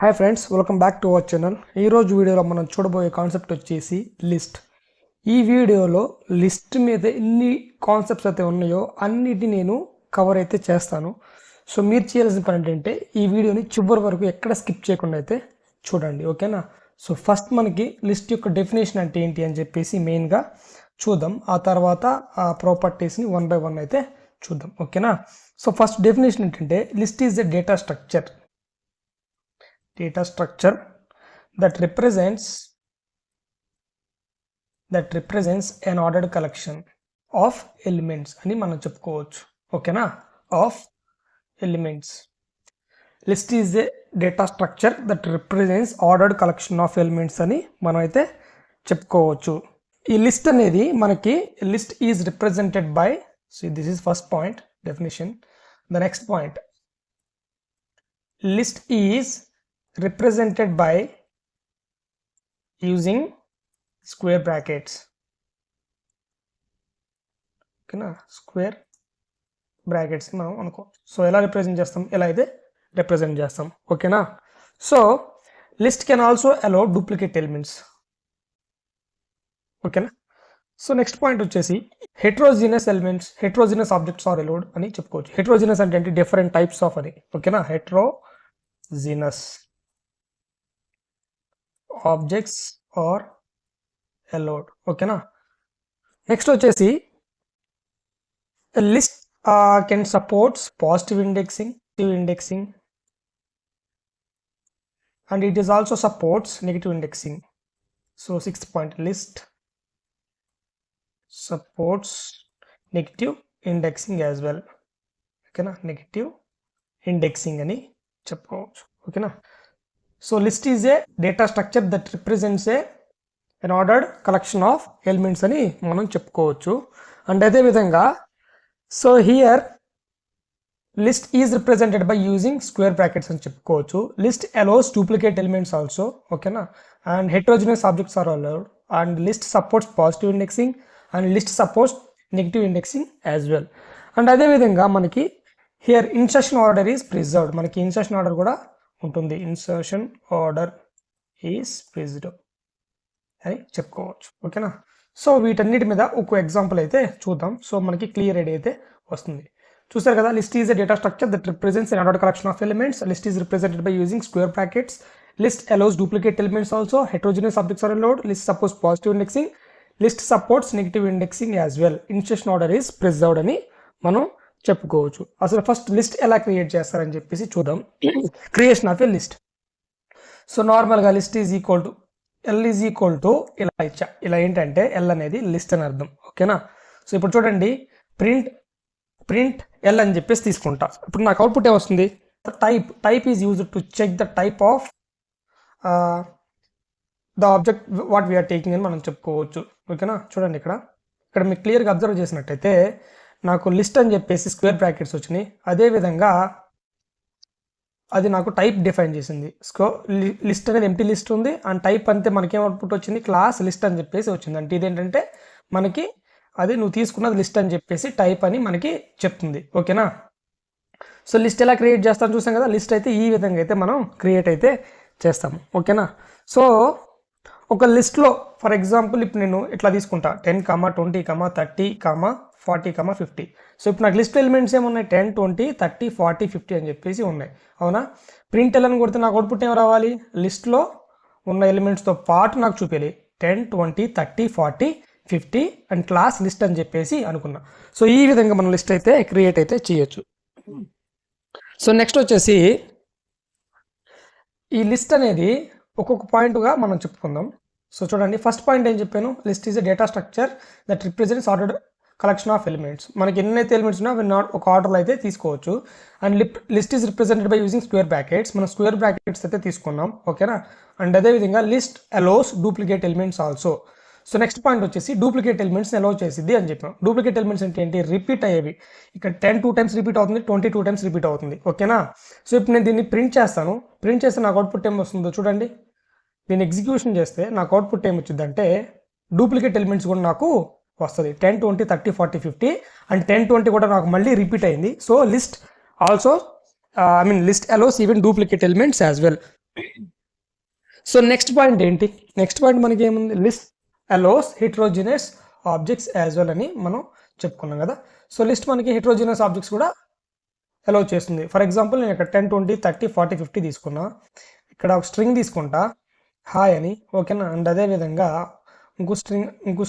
Hi friends, welcome back to our channel. ఈరోజు వీడియోలో మనం చూడబోయే కాన్సెప్ట్ వచ్చేసి లిస్ట్. ఈ వీడియోలో లిస్ట్ మీద ఎన్ని కాన్సెప్ట్స్ అయితే ఉన్నాయో అన్నిటిని నేను కవర్ అయితే చేస్తాను. సో మీరు చేయాల్సిన పని ఏంటంటే ఈ వీడియోని చివరి వరకు ఎక్కడ స్కిప్ చేయకుండా అయితే చూడండి, ఓకేనా? సో ఫస్ట్ మనకి లిస్ట్ యొక్క డెఫినేషన్ అంటే ఏంటి అని చెప్పేసి మెయిన్గా చూద్దాం. ఆ తర్వాత ఆ ప్రాపర్టీస్ని వన్ బై వన్ అయితే చూద్దాం, ఓకేనా? సో ఫస్ట్ డెఫినేషన్ ఏంటంటే list is a data structure that represents an ordered collection of elements అని మనం చెప్పుకోవచ్చు, ఓకేనా? Of elements. List is a data structure that represents ordered collection of elements అని మనం అయితే చెప్పుకోవచ్చు. ఈ లిస్ట్ అనేది మనకి list is represented by, so this is first point definition. The next point, list is represented by using square brackets, ఓకేనా? Square brackets మనం అనుకో. సో ఎలా రిప్రజెంట్ చేస్తాం, ఎలా అయితే రిప్రజెంట్ చేస్తాం, ఓకేనా? So list can also allow duplicate elements, ఓకేనా? సో నెక్స్ట్ పాయింట్ వచ్చేసి heterogeneous elements, heterogeneous objects are allowed అని చెప్పుకోవచ్చు. హెట్రోజినస్ అంటే ఏంటి? డిఫరెంట్ టైప్స్ ఆఫ్ అని, ఓకేనా? హెట్రోజినస్ ఆబ్జెక్ట్స్ ఆర్ అలౌడ్, ఓకేనా? నెక్స్ట్ వచ్చేసి list can supports positive indexing and it is also supports negative indexing. So sixth point, list supports negative indexing as well, ఓకేనా? Negative indexing అని చెప్పుకోవచ్చు, ఓకేనా? So list is a data structure that represents an ordered collection of elements అని మనం చెప్పుకోవచ్చు. And అదేవిధంగా so here list is represented by using square brackets అని చెప్పుకోవచ్చు. List allows duplicate elements also, ఓకేనా? And heterogeneous objects are allowed and list supports positive indexing and list supports negative indexing as well. And అదేవిధంగా మనకి here insertion order is preserved, మనకి insertion order కూడా ఉంటుంది. Insertion order is preserved అని చెప్పుకోవచ్చు, ఓకేనా? So వీటన్నిటి మీద ఒక ఎగ్జాంపుల్ అయితే చూద్దాం. సో మనకి క్లియర్ ఐడియా అయితే వస్తుంది. చూసారు కదా, list is a data structure that represents an ordered collection of elements. List is represented by using square brackets. List allows duplicate elements also. Heterogeneous objects are allowed. List supports positive indexing. List supports negative indexing as well. Insertion order is preserved అని మనం చెప్పుకోవచ్చు. అసలు first list ఎలా create చేస్తారని చెప్పేసి చూద్దాం. Creation of a list. So నార్మల్గా list is equal to L is equal to ఇలా ఇచ్చా. ఇలా ఏంటంటే ఎల్ అనేది లిస్ట్ అని అర్థం, ఓకేనా? సో ఇప్పుడు చూడండి, ప్రింట్ ఎల్ అని చెప్పేసి తీసుకుంటా. ఇప్పుడు నాకు అవుట్పుట్ ఏమొస్తుంది? Type is used to check the type of the object what we're taking అని మనం చెప్పుకోవచ్చు, ఓకేనా? చూడండి ఇక్కడ మీకు క్లియర్గా అబ్జర్వ్ చేసినట్టయితే నాకు లిస్ట్ అని చెప్పేసి స్క్వేర్ బ్రాకెట్స్ వచ్చినాయి. అదేవిధంగా అది నాకు టైప్ డిఫైన్ చేసింది. లిస్ట్ అనేది ఎంటీ లిస్ట్ ఉంది అండ్ టైప్ అంతే మనకేం అవుట్పుట్ వచ్చింది? క్లాస్ లిస్ట్ అని చెప్పేసి వచ్చింది. అంటే ఇదేంటంటే మనకి అది నువ్వు తీసుకున్నది లిస్ట్ అని చెప్పేసి టైప్ అని మనకి చెప్తుంది, ఓకేనా? సో లిస్ట్ ఎలా క్రియేట్ చేస్తాను చూసాం కదా. లిస్ట్ అయితే ఈ విధంగా అయితే మనం క్రియేట్ అయితే చేస్తాము, ఓకేనా? సో ఒక లిస్ట్లో ఫర్ ఎగ్జాంపుల్ ఇప్పుడు నేను ఇట్లా తీసుకుంటా 10, 20, 30, 40, 50. సో ఇప్పుడు నాకు లిస్ట్ ఎలిమెంట్స్ ఏమున్నాయి? 10, 20, 30, 40, 50 అని చెప్పేసి ఉన్నాయి, అవునా? ప్రింట్ ఎల్ అని కొడితే నాకు అవుట్పుట్ ఏం రావాలి? లిస్ట్లో ఉన్న ఎలిమెంట్స్తో పాటు నాకు చూపించాలి 10, 20, 30, 40, 50 అండ్ క్లాస్ లిస్ట్ అని చెప్పేసి అనుకున్నా. సో ఈ విధంగా మనం లిస్ట్ అయితే క్రియేట్ అయితే చేయొచ్చు. సో నెక్స్ట్ వచ్చేసి ఈ లిస్ట్ అనేది ఒక్కొక్క పాయింట్గా మనం చెప్పుకుందాం. సో చూడండి, ఫస్ట్ పాయింట్ ఏం చెప్పాను? List is a data structure that represents ordered collection of elements. మనకి ఎన్నైతే ఎలిమెంట్స్ ఉన్నా అవి ఒక ఆర్డర్లో అయితే తీసుకోవచ్చు. And list is represented by using square brackets. మనం స్క్వేర్ బ్రాకెట్స్ అయితే తీసుకున్నాం, ఓకేనా? అండ్ అదేవిధంగా list allows duplicate elements also. So next point వచ్చేసి డూప్లికేట్ ఎలిమెంట్స్ని అలౌ చేసిద్ది అని చెప్పాం. డూప్లికేట్ ఎలిమెంట్స్ అంటే ఏంటి? రిపీట్ అయ్యేవి. ఇక్కడ 10 2 టైమ్స్ రిపీట్ అవుతుంది, 20 2 టైమ్స్ రిపీట్ అవుతుంది, ఓకేనా? సో ఇప్పుడు నేను దీన్ని ప్రింట్ చేస్తాను. ప్రింట్ చేస్తే నాకు అవుట్పుట్ ఏం వస్తుందో చూడండి. దీన్ని ఎగ్జిక్యూషన్ చేస్తే నాకు అవుట్పుట్ ఏం వచ్చిందంటే డూప్లికేట్ ఎలిమెంట్స్ కూడా నాకు వస్తుంది. 10, 20, 30, 40, 50 అండ్ 10, 20 కూడా నాకు మళ్ళీ రిపీట్ అయింది. So list also list allows even duplicate elements as well. So next point ఏంటి, నెక్స్ట్ పాయింట్ మనకి ఏముంది, list allows heterogeneous objects as well అని మనం చెప్పుకున్నాం కదా. సో లిస్ట్ మనకి హెట్రోజినస్ ఆబ్జెక్ట్స్ కూడా అలౌ చేస్తుంది. ఫర్ ఎగ్జాంపుల్ నేను ఇక్కడ 10, 20, 30, 40, 50 తీసుకున్నా, ఇక్కడ ఒక స్ట్రింగ్ తీసుకుంటా హాయ్ అని, ఓకేనా. అండ్ అదేవిధంగా ఇంకో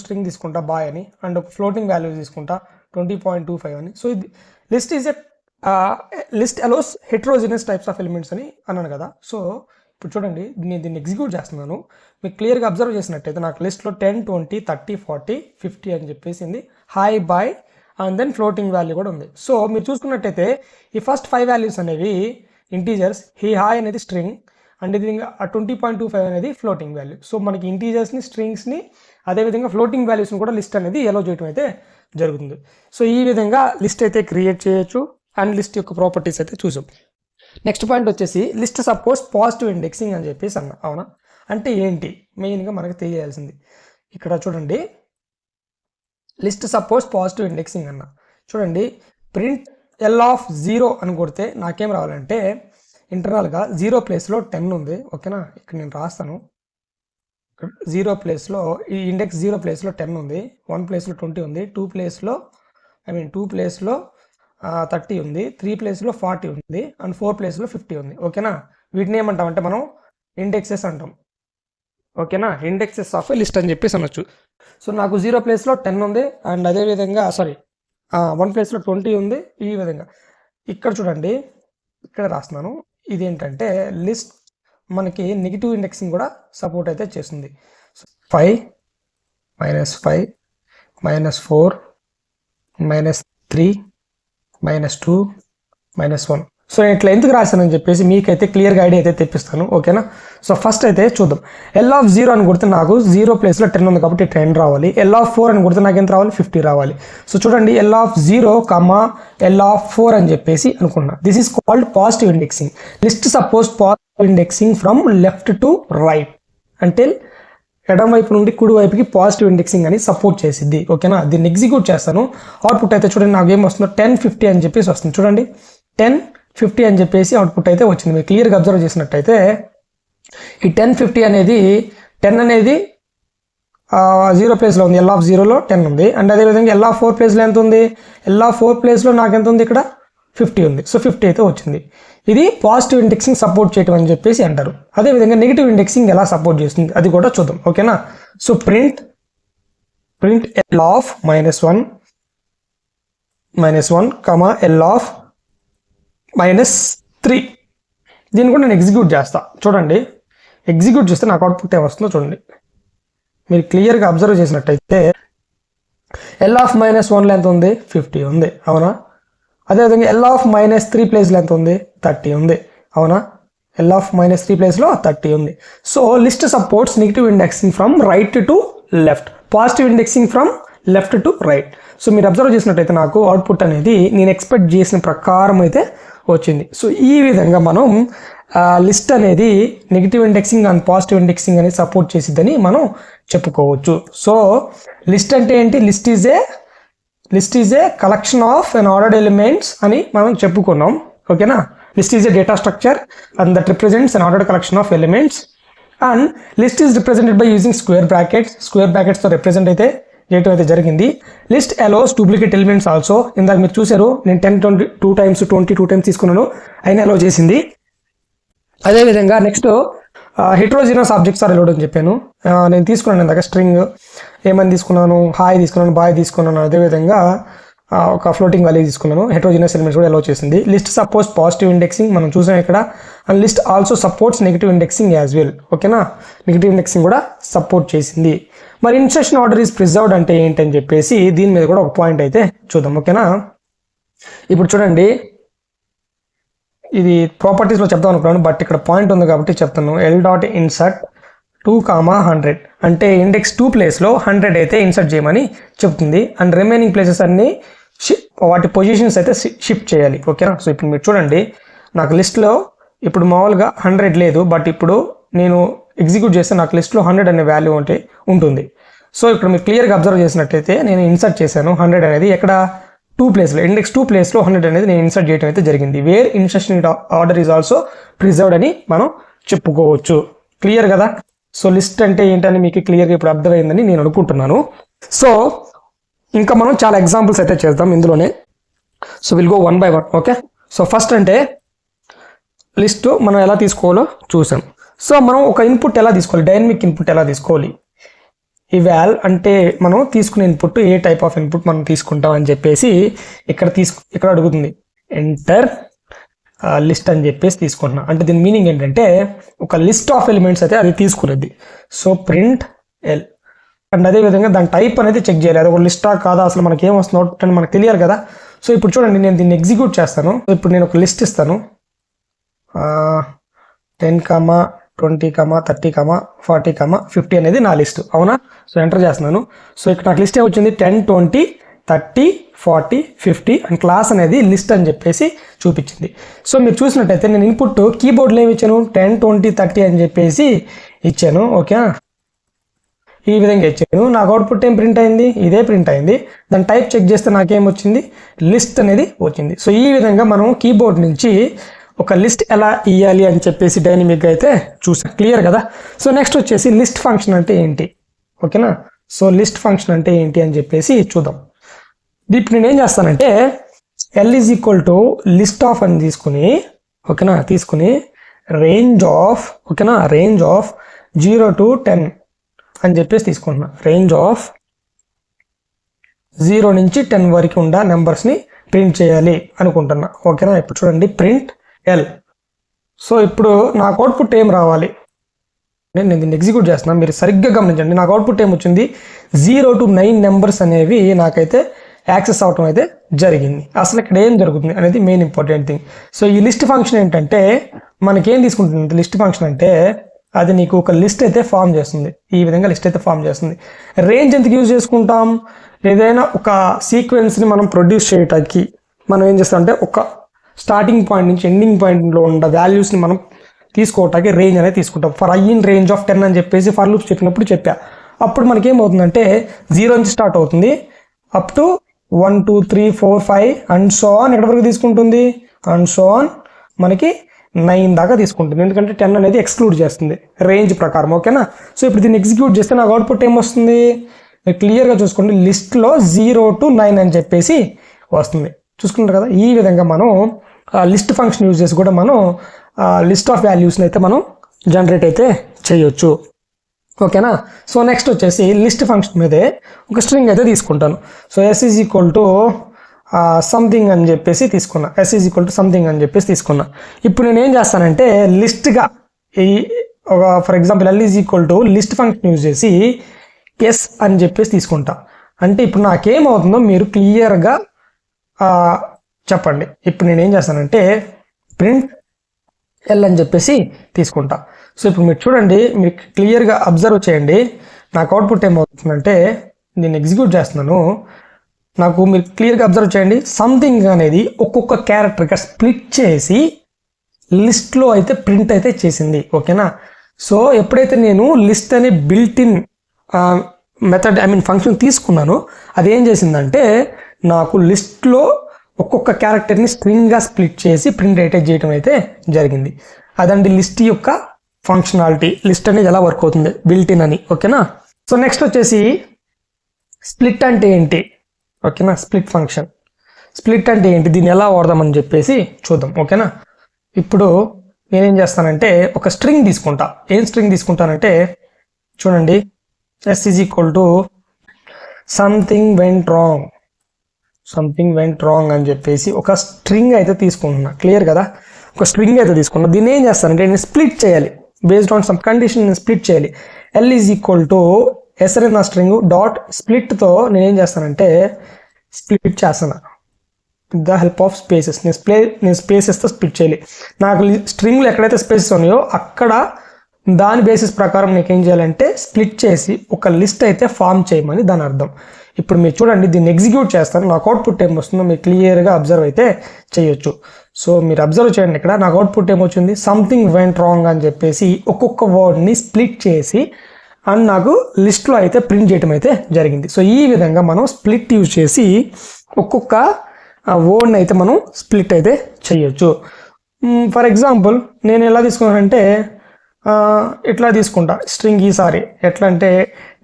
స్ట్రింగ్ తీసుకుంటా బాయ్ అని, అండ్ ఒక ఫ్లోటింగ్ వాల్యూ తీసుకుంటా 20.25 అని. సో ఇది list allows heterogeneous types of elements అని అన్నాను కదా. సో ఇప్పుడు చూడండి, నేను దీన్ని ఎగ్జిక్యూట్ చేస్తున్నాను. మీకు క్లియర్గా అబ్జర్వ్ చేసినట్టయితే నాకు లిస్ట్లో 10, 20, 30, 40, 50 అని చెప్పేసింది, hi bye and then floating value కూడా ఉంది. సో మీరు చూసుకున్నట్టయితే ఈ ఫస్ట్ 5 వాల్యూస్ అనేవి ఇంటీజర్స్, హాయ్ అనేది స్ట్రింగ్, అండ్ ఇది 20.25 అనేది ఫ్లోటింగ్ వాల్యూ. సో మనకి ఇంటీజర్స్ని, స్ట్రింగ్స్ని, అదేవిధంగా ఫ్లోటింగ్ వాల్యూస్ని కూడా లిస్ట్ అనేది అలౌ చేయడం అయితే జరుగుతుంది. సో ఈ విధంగా లిస్ట్ అయితే క్రియేట్ చేయొచ్చు. అండ్ లిస్ట్ యొక్క ప్రాపర్టీస్ అయితే చూసాం. నెక్స్ట్ పాయింట్ వచ్చేసి లిస్ట్ సపోజ్ పాజిటివ్ ఇండెక్సింగ్ అని చెప్పేసి అన్న. అవునా, అంటే ఏంటి మెయిన్గా మనకు తెలియాల్సింది. ఇక్కడ చూడండి, లిస్ట్ సపోజ్ పాజిటివ్ ఇండెక్సింగ్ అన్న. చూడండి, ప్రింట్ L(0) అని కొడితే నాకేం రావాలంటే ఇంటర్నల్గా 0 ప్లేస్లో 10 ఉంది, ఓకేనా. ఇక్కడ నేను రాస్తాను, ఇక్కడ 0 ప్లేస్లో ఈ ఇండెక్స్ 0 ప్లేస్లో 10 ఉంది, 1 ప్లేస్లో 20 ఉంది, 2 ప్లేస్లో 30 ఉంది, 3 ప్లేస్లో 40 ఉంది, అండ్ 4 ప్లేస్లో 50 ఉంది, ఓకేనా. వీటిని ఏమంటాం అంటే మనం ఇండెక్సెస్ అంటాం, ఓకేనా. ఇండెక్సెస్ ఆఫ్ లిస్ట్ అని చెప్పేసి అనొచ్చు. సో నాకు 0 ప్లేస్లో 10 ఉంది, అండ్ అదేవిధంగా 1 ప్లేస్లో 20 ఉంది. ఈ విధంగా ఇక్కడ చూడండి, ఇక్కడ రాస్తున్నాను. ఇదేంటంటే లిస్ట్ మనకి నెగిటివ్ ఇండెక్సింగ్ కూడా సపోర్ట్ అయితే చేస్తుంది. 5, -5, -4, -3, -2, -1. సో ఇట్లా ఎందుకు రాశానని చెప్పేసి మీకైతే క్లియర్గా ఐడియా అయితే తెప్పిస్తాను, ఓకేనా. సో ఫస్ట్ అయితే చూద్దాం. L(0) అని కొడితే నాకు 0 ప్లేస్లో 10 ఉంది కాబట్టి 10 రావాలి. L(4) అని కొడితే నాకు ఎంత రావాలి, 50 రావాలి. సో చూడండి, L(0, L(4) అని చెప్పేసి అనుకున్నా. This is called positive indexing. List suppose positive indexing from left to right అంటే ఎడం వైపు నుండి కుడి వైపుకి పాజిటివ్ ఇండెక్సింగ్ అని సపోర్ట్ చేసిద్ది, ఓకేనా. దీన్ని ఎగ్జిక్యూట్ చేస్తాను. అవుట్పుట్ అయితే చూడండి, నాకు ఏం వస్తుందో 10, 50 అని చెప్పేసి వస్తుంది. చూడండి, 10, 50 అని చెప్పేసి అవుట్పుట్ అయితే వచ్చింది. మీరు క్లియర్గా అబ్జర్వ్ చేసినట్టయితే ఈ 10, 50 అనేది 10 అనేది 0 ప్లేస్లో ఉంది, L(0)లో 10 ఉంది. అండ్ అదేవిధంగా L(4) ప్లేస్లో ఎంత ఉంది, L(4) ప్లేస్లో నాకు ఎంత ఉంది, ఇక్కడ 50 ఉంది. సో 50 అయితే వచ్చింది. ఇది పాజిటివ్ ఇండెక్సింగ్ సపోర్ట్ చేయటం అని చెప్పేసి అంటారు. అదేవిధంగా నెగిటివ్ ఇండెక్సింగ్ ఎలా సపోర్ట్ చేస్తుంది అది కూడా చూద్దాం, ఓకేనా. So print L(-1), L(-3). దీన్ని కూడా నేను ఎగ్జిక్యూట్ చేస్తా. చూడండి, ఎగ్జిక్యూట్ చేస్తే నాకు అవుట్పుట్ ఏమొస్తుందో చూడండి. మీరు క్లియర్గా అబ్జర్వ్ చేసినట్టయితే L(-1)లో ఎంత ఉంది, 50 ఉంది, అవునా. అదేవిధంగా L(-3) ప్లేస్లో ఎంత ఉంది, 30 ఉంది, అవునా. L(-3) ప్లేస్లో 30 ఉంది. So list supports negative indexing from right to left, positive indexing from left to right. So మీరు అబ్జర్వ్ చేసినట్టయితే నాకు అవుట్పుట్ అనేది నేను ఎక్స్పెక్ట్ చేసిన ప్రకారం అయితే వచ్చింది. సో ఈ విధంగా మనం లిస్ట్ అనేది negative indexing and positive indexing అనేది సపోర్ట్ చేసిద్దని మనం చెప్పుకోవచ్చు. సో లిస్ట్ అంటే ఏంటి, list is a collection of an ordered elements అని మనం చెప్పుకున్నాం, ఓకేనా. List is a data structure and that represents an ordered collection of elements. And list is represented by using square బ్రాకెట్స్తో రిప్రజెంట్ అయితే చేయటం అయితే జరిగింది. List allows duplicate elements also. ఇందాక మీరు చూసారు, నేను 10, 20 2 times 22 times తీసుకున్నాను, అయినా అలో చేసింది. అదేవిధంగా next heterogeneous objects are allowed అని చెప్పాను. నేను తీసుకున్నాను ఇందాక స్ట్రింగ్ ఏమని తీసుకున్నాను, హాయ్ తీసుకున్నాను, బాయ్ తీసుకున్నాను, అదేవిధంగా ఒక ఫ్లోటింగ్ వాల్యూ తీసుకున్నాను. హెట్రోజినస్ ఎలిమెంట్స్ కూడా అలౌ చేసింది. లిస్ట్ సపోజ్ పాజిటివ్ ఇండెక్సింగ్ మనం చూసాం ఇక్కడ. And list also supports negative indexing as well, ఓకేనా. నెగిటివ్ ఇండెక్సింగ్ కూడా సపోర్ట్ చేసింది. మరి ఇన్సర్షన్ ఆర్డర్ ఈజ్ ప్రిజర్వ్డ్ అంటే ఏంటని చెప్పేసి దీని మీద కూడా ఒక పాయింట్ అయితే చూద్దాం, ఓకేనా. ఇప్పుడు చూడండి, ఇది ప్రాపర్టీస్లో చెప్తాం అనుకున్నాను, బట్ ఇక్కడ పాయింట్ ఉంది కాబట్టి చెప్తాను. L.insert 2,100 అంటే ఇండెక్స్ 2 ప్లేస్లో 100 అయితే ఇన్సర్ట్ చేయమని చెప్తుంది. అండ్ రిమైనింగ్ ప్లేసెస్ అన్ని వాటి పొజిషన్స్ అయితే షిఫ్ట్ చేయాలి, ఓకేనా. సో ఇప్పుడు మీరు చూడండి, నాకు లిస్ట్లో ఇప్పుడు మామూలుగా 100 లేదు, బట్ ఇప్పుడు నేను ఎగ్జిక్యూట్ చేస్తే నాకు లిస్ట్లో 100 అనే వాల్యూ అంటే ఉంటుంది. సో ఇక్కడ మీరు క్లియర్గా అబ్జర్వ్ చేసినట్టయితే నేను ఇన్సర్ట్ చేశాను 100 అనేది ఎక్కడ 2 ప్లేస్లో, ఇండెక్స్ 2 ప్లేస్లో 100 అనేది నేను ఇన్సర్ట్ చేయడం అయితే జరిగింది. Where insertion order is also preserved అని మనం చెప్పుకోవచ్చు, క్లియర్ కదా. సో లిస్ట్ అంటే ఏంటని మీకు క్లియర్గా ఇప్పుడు అర్థమైందని నేను అనుకుంటున్నాను. సో ఇంకా మనం చాలా ఎగ్జాంపుల్స్ అయితే చేద్దాం ఇందులోనే. So will go one by one. Okay, so first అంటే లిస్ట్ మనం ఎలా తీసుకోవాలో చూసాం. సో మనం ఒక ఇన్పుట్ ఎలా తీసుకోవాలి, డైనమిక్ ఇన్పుట్ ఎలా తీసుకోవాలి. ఇవాల్ అంటే మనం తీసుకునే input A type of input మనం తీసుకుంటాం అని చెప్పేసి ఇక్కడ అడుగుతుంది. ఎంటర్ లిస్ట్ అని చెప్పేసి తీసుకుంటున్నాం. అంటే దీని మీనింగ్ ఏంటంటే ఒక లిస్ట్ ఆఫ్ ఎలిమెంట్స్ అయితే అది తీసుకునేది. So print L. అండ్ అదేవిధంగా దాని టైప్ అనేది చెక్ చేయాలి, అది ఒక లిస్టా కాదా, అసలు మనకి ఏం వస్తుందో అని మనకు తెలియాలి కదా. సో ఇప్పుడు చూడండి, నేను దీన్ని ఎగ్జిక్యూట్ చేస్తాను. ఇప్పుడు నేను ఒక లిస్ట్ ఇస్తాను, 10, 20, 30, 40, 50 అనేది నా లిస్ట్. అవునా? సో ఎంటర్ చేస్తున్నాను. సో ఇక్కడ నాకు లిస్ట్ వచ్చింది 10, 20, 30, 40, 50 అండ్ క్లాస్ అనేది లిస్ట్ అని చెప్పేసి చూపించింది. సో మీరు చూసినట్టయితే నేను ఇన్పుట్ కీబోర్డ్లో ఏమి ఇచ్చాను, 10, 20, 30 అని చెప్పేసి ఇచ్చాను. ఓకే, ఈ విధంగా ఇచ్చాను. నాకు అవుట్పుట్ ఏం ప్రింట్ అయింది, ఇదే ప్రింట్ అయింది. దాని టైప్ చెక్ చేస్తే నాకేం వచ్చింది, లిస్ట్ అనేది వచ్చింది. సో ఈ విధంగా మనం కీబోర్డ్ నుంచి ఒక లిస్ట్ ఎలా ఇవ్వాలి అని చెప్పేసి డైనమిక్గా అయితే చూసాం. క్లియర్ కదా. సో నెక్స్ట్ వచ్చేసి లిస్ట్ ఫంక్షన్ అంటే ఏంటి. ఓకేనా. సో లిస్ట్ ఫంక్షన్ అంటే ఏంటి అని చెప్పేసి చూద్దాం. ఇప్పుడు నేను ఏం చేస్తానంటే L is equal to list of అని తీసుకుని, ఓకేనా, తీసుకుని రేంజ్ ఆఫ్, ఓకేనా, రేంజ్ ఆఫ్ 0 to 10 అని చెప్పేసి తీసుకుంటున్నా. రేంజ్ ఆఫ్ 0 నుంచి 10 వరకు ఉన్న నెంబర్స్ని ప్రింట్ చేయాలి అనుకుంటున్నా. ఓకేనా. ఇప్పుడు చూడండి, ప్రింట్ ఎల్. సో ఇప్పుడు నాకు అవుట్పుట్ ఏం రావాలి, నేను దీన్ని ఎగ్జిక్యూట్ చేస్తున్నాను. మీరు సరిగ్గా గమనించండి, నాకు అవుట్పుట్ ఏం వచ్చింది, 0 to 9 నెంబర్స్ అనేవి నాకైతే యాక్సెస్ అవటం అయితే జరిగింది. అసలు ఇక్కడ ఏం జరుగుతుంది అనేది మెయిన్ ఇంపార్టెంట్ థింగ్. సో ఈ లిస్ట్ ఫంక్షన్ ఏంటంటే మనకేం తీసుకుంటుంది, లిస్ట్ ఫంక్షన్ అంటే అది నీకు ఒక లిస్ట్ అయితే ఫామ్ చేస్తుంది. ఈ విధంగా లిస్ట్ అయితే ఫామ్ చేస్తుంది. రేంజ్ ఎందుకు యూజ్ చేసుకుంటాం, ఏదైనా ఒక సీక్వెన్స్ని మనం ప్రొడ్యూస్ చేయడానికి మనం ఏం చేస్తామంటే ఒక స్టార్టింగ్ పాయింట్ నుంచి ఎండింగ్ పాయింట్లో ఉన్న వాల్యూస్ని మనం తీసుకోవటానికి రేంజ్ అనేది తీసుకుంటాం. For I in range of 10 అని చెప్పేసి ఫర్ లూప్ చెప్పినప్పుడు చెప్పా. అప్పుడు మనకి ఏమవుతుందంటే 0 నుంచి స్టార్ట్ అవుతుంది, up to 1, 2, 3, 4, 5 and so on ఎక్కడి వరకు తీసుకుంటుంది, అండ్ సో ఆన్ మనకి 9 దాకా తీసుకుంటుంది. ఎందుకంటే 10 అనేది ఎక్స్క్లూడ్ చేస్తుంది రేంజ్ ప్రకారం. ఓకేనా. సో ఇప్పుడు దీన్ని ఎగ్జిక్యూట్ చేస్తే నాకు అవుట్పుట్ ఏమొస్తుంది, క్లియర్గా చూసుకోండి, లిస్ట్లో 0 to 9 అని చెప్పేసి వస్తుంది. చూసుకుంటారు కదా. ఈ విధంగా మనం లిస్ట్ ఫంక్షన్ యూజ్ చేసి కూడా మనం లిస్ట్ ఆఫ్ వాల్యూస్ని అయితే మనం జనరేట్ అయితే చేయొచ్చు. ఓకేనా. సో నెక్స్ట్ వచ్చేసి లిస్ట్ ఫంక్షన్ మీదే ఒక స్ట్రింగ్ అయితే తీసుకుంటాను. So S is equal to something అని చెప్పేసి తీసుకున్నా. S is equal to something అని చెప్పేసి తీసుకున్నా. ఇప్పుడు నేను ఏం చేస్తానంటే లిస్ట్గా ఈ for example L is equal to list function use చేసి ఎస్ అని చెప్పేసి తీసుకుంటా. అంటే ఇప్పుడు నాకేమవుతుందో మీరు క్లియర్గా చెప్పండి. ఇప్పుడు నేను ఏం చేస్తానంటే ప్రింట్ ఎల్ అని చెప్పేసి తీసుకుంటా. సో ఇప్పుడు మీరు చూడండి, మీరు క్లియర్గా అబ్జర్వ్ చేయండి, నాకు అవుట్పుట్ ఏమవుతుందంటే నేను ఎగ్జిక్యూట్ చేస్తున్నాను. నాకు మీరు క్లియర్గా అబ్జర్వ్ చేయండి, సంథింగ్ అనేది ఒక్కొక్క క్యారెక్టర్గా స్ప్లిట్ చేసి లిస్ట్లో అయితే ప్రింట్ అయితే చేసింది. ఓకేనా. సో ఎప్పుడైతే నేను లిస్ట్ అనే బిల్ట్ ఇన్ మెథడ్ ఫంక్షన్ తీసుకున్నానో అది ఏం చేసిందంటే నాకు లిస్ట్లో ఒక్కొక్క క్యారెక్టర్ని స్ట్రింగ్గా స్ప్లిట్ చేసి ప్రింట్ అయితే చేయడం అయితే జరిగింది. అదండి లిస్ట్ యొక్క ఫంక్షనాలిటీ. లిస్ట్ అనేది ఎలా వర్క్ అవుతుంది బిల్ట్ ఇన్ అని. ఓకేనా. సో నెక్స్ట్ వచ్చేసి స్ప్లిట్ అంటే ఏంటి. ఓకేనా. స్ప్లిట్ ఫంక్షన్, స్ప్లిట్ అంటే ఏంటి, దీన్ని ఎలా వాడదామని చెప్పేసి చూద్దాం. ఓకేనా. ఇప్పుడు నేనేం చేస్తానంటే ఒక స్ట్రింగ్ తీసుకుంటా. ఏం స్ట్రింగ్ తీసుకుంటానంటే చూడండి, S is equal to something went wrong, something went wrong అని చెప్పేసి ఒక స్ట్రింగ్ అయితే తీసుకుంటున్నా. క్లియర్ కదా. ఒక స్ట్రింగ్ అయితే తీసుకున్నా. దీన్ని ఏం చేస్తానంటే నేను స్ప్లిట్ చేయాలి, బేస్డ్ ఆన్ సమ్ కండిషన్ నేను స్ప్లిట్ చేయాలి. L is equal to S అనేది నా స్ట్రింగ్ డాట్ స్ప్లిట్తో నేనేం చేస్తానంటే స్ప్లిట్ చేస్తాను with the help of spaces. నేను స్పేసెస్తో స్ప్లిట్ చేయాలి. నాకు స్ట్రింగ్లో ఎక్కడైతే స్పేసెస్ ఉన్నాయో అక్కడ దాని బేసిస్ ప్రకారం నీకు ఏం చేయాలంటే స్ప్లిట్ చేసి ఒక లిస్ట్ అయితే ఫామ్ చేయమని దాని అర్థం. ఇప్పుడు మీరు చూడండి, దీన్ని ఎగ్జిక్యూట్ చేస్తాను, నాకు అవుట్పుట్ ఏం వస్తుందో మీరు క్లియర్గా అబ్జర్వ్ అయితే చేయొచ్చు. సో మీరు అబ్జర్వ్ చేయండి, ఇక్కడ నాకు అవుట్పుట్ ఏమొచ్చింది, సంథింగ్ వెంట్ రాంగ్ అని చెప్పేసి ఒక్కొక్క వర్డ్ని స్ప్లిట్ చేసి అండ్ నాకు లిస్ట్లో అయితే ప్రింట్ చేయడం అయితే జరిగింది. సో ఈ విధంగా మనం స్ప్లిట్ యూజ్ చేసి ఒక్కొక్క వర్డ్ని అయితే మనం స్ప్లిట్ అయితే చేయొచ్చు. ఫర్ ఎగ్జాంపుల్ నేను ఎలా తీసుకున్నానంటే ఇట్లా తీసుకుంటా స్ట్రింగ్ ఈసారి ఎట్లా అంటే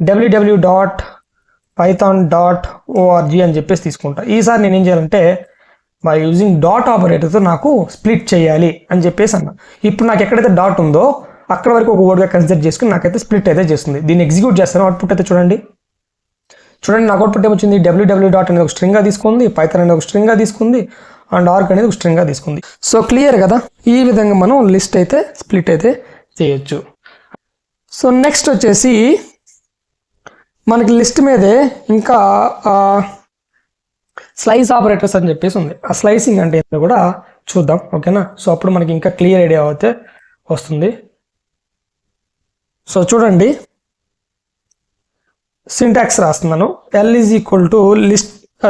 www.python.org అని చెప్పేసి తీసుకుంటా. ఈసారి నేను ఏం చేయాలంటే బై యూజింగ్ డాట్ ఆపరేటర్తో నాకు స్ప్లిట్ చేయాలి అని చెప్పేసి అన్న. ఇప్పుడు నాకు ఎక్కడైతే డాట్ ఉందో అక్కడ వరకు ఒక వర్డ్గా కన్సిడర్ చేసుకుని నాకైతే స్ప్లిట్ అయితే చేస్తుంది. దీన్ని ఎగ్జిక్యూట్ చేస్తాను. అవుట్పుట్ అయితే చూడండి నాకు అవుట్పుట్ ఏమొచ్చింది, www అనేది ఒక స్ట్రింగ్గా తీసుకుంది, పైథాన్ అనేది ఒక స్ట్రింగ్గా తీసుకుంది, అండ్ ఆర్గ్ అనేది ఒక స్ట్రింగ్గా తీసుకుంది. సో క్లియర్ కదా, ఈ విధంగా మనం లిస్ట్ అయితే స్ప్లిట్ అయితే చేయొచ్చు. సో నెక్స్ట్ వచ్చేసి మనకి లిస్ట్ మీదే ఇంకా స్లైస్ ఆపరేటర్స్ అని చెప్పేసి ఉంది. ఆ స్లైసింగ్ అంటే ఏంటో కూడా చూద్దాం, ఓకేనా. సో అప్పుడు మనకి ఇంకా క్లియర్ ఐడియా అయితే వస్తుంది. సో చూడండి, సింటాక్స్ రాస్తున్నాను. L is equal to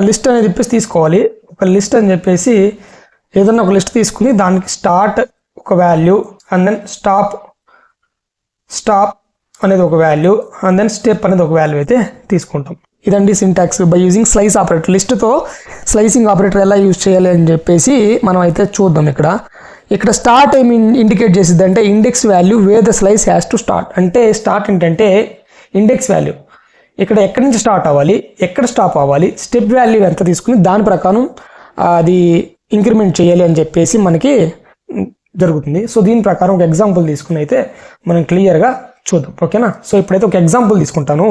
list అనేది చెప్పేసి తీసుకోవాలి. ఒక లిస్ట్ అని చెప్పేసి ఏదన్నా ఒక లిస్ట్ తీసుకుని దానికి స్టార్ట్ ఒక వాల్యూ అండ్ దెన్ స్టాప్ అనేది ఒక వాల్యూ అండ్ దెన్ స్టెప్ అనేది ఒక వాల్యూ అయితే తీసుకుంటాం. ఇదండి syntax by using slice operator. లిస్ట్తో స్లైసింగ్ ఆపరేటర్ ఎలా యూజ్ చేయాలి అని చెప్పేసి మనం అయితే చూద్దాం. ఇక్కడ స్టార్ట్ ఏమి ఇండికేట్ చేసిద్ది అంటే index value wear the slice has to start. అంటే స్టార్ట్ ఏంటంటే ఇండెక్స్ వాల్యూ, ఇక్కడ ఎక్కడి నుంచి స్టార్ట్ అవ్వాలి, ఎక్కడ స్టాప్ అవ్వాలి, స్టెప్ వాల్యూ ఎంత తీసుకుని దాని ప్రకారం అది ఇంక్రిమెంట్ చేయాలి అని చెప్పేసి మనకి జరుగుతుంది. సో దీని ప్రకారం ఒక ఎగ్జాంపుల్ తీసుకుని అయితే మనం క్లియర్గా చూద్దాం, ఓకేనా. సో ఇప్పుడైతే ఒక ఎగ్జాంపుల్ తీసుకుంటాను.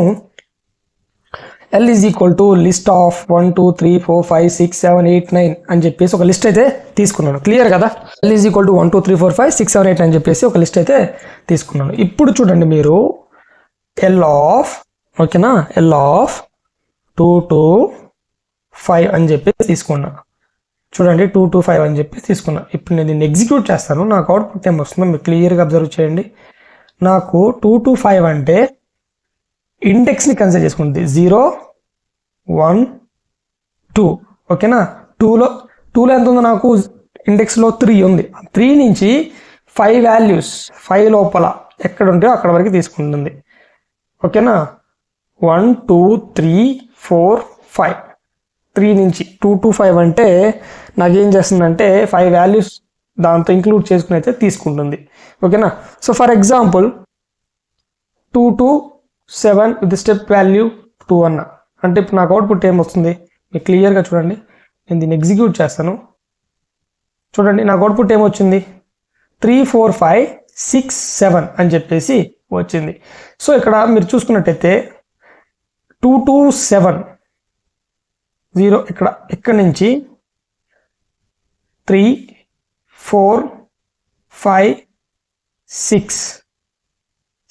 L is equal to list of 1 2 3 4 5 6 7 8 9 అని చెప్పేసి ఒక లిస్ట్ అయితే తీసుకున్నాను. క్లియర్ కదా, L ఈజ్ ఈక్వల్ టు 1 2 3 4 5 6 7 8 అని చెప్పేసి ఒక లిస్ట్ అయితే తీసుకున్నాను. ఇప్పుడు చూడండి మీరు L ఆఫ్, ఓకేనా, L ఆఫ్ 2 2 5 అని చెప్పేసి తీసుకున్నా. చూడండి 2 2 5 అని చెప్పేసి తీసుకున్నా. ఇప్పుడు నేను దీన్ని ఎగ్జిక్యూట్ చేస్తాను. నాకు అవుట్పుట్ ఏం వస్తుందో మీరు క్లియర్గా అబ్జర్వ్ చేయండి. నాకు 2 2 5 అంటే ఇండెక్స్ని కన్సిడర్ చేసుకుంటుంది 0 1 2, ఓకేనా. 2లో ఎంత ఉందో నాకు ఇండెక్స్లో 3 ఉంది. 3 నుంచి 5 వాల్యూస్ 5 లోపల ఎక్కడ ఉంటే అక్కడ వరకు తీసుకుంటుంది, ఓకేనా. 1 2 3 4 5 3 నుంచి 2 2 5 అంటే నాకేం చేస్తుందంటే 5 వాల్యూస్ దాంతో ఇంక్లూడ్ చేసుకుని అయితే తీసుకుంటుంది, ఓకేనా. So for example 2 2 7 with step value 2 అన్న అంటే ఇప్పుడు నాకు అవుట్పుట్ ఏం వస్తుంది మీకు క్లియర్గా చూడండి. నేను దీన్ని ఎగ్జిక్యూట్ చేస్తాను. చూడండి నాకు అవుట్పుట్ ఏమొచ్చింది 3 4 5 6 7 అని చెప్పేసి వచ్చింది. సో ఇక్కడ మీరు చూసుకున్నట్టయితే 2 2 7 0 ఇక్కడ నుంచి 3 4 5 6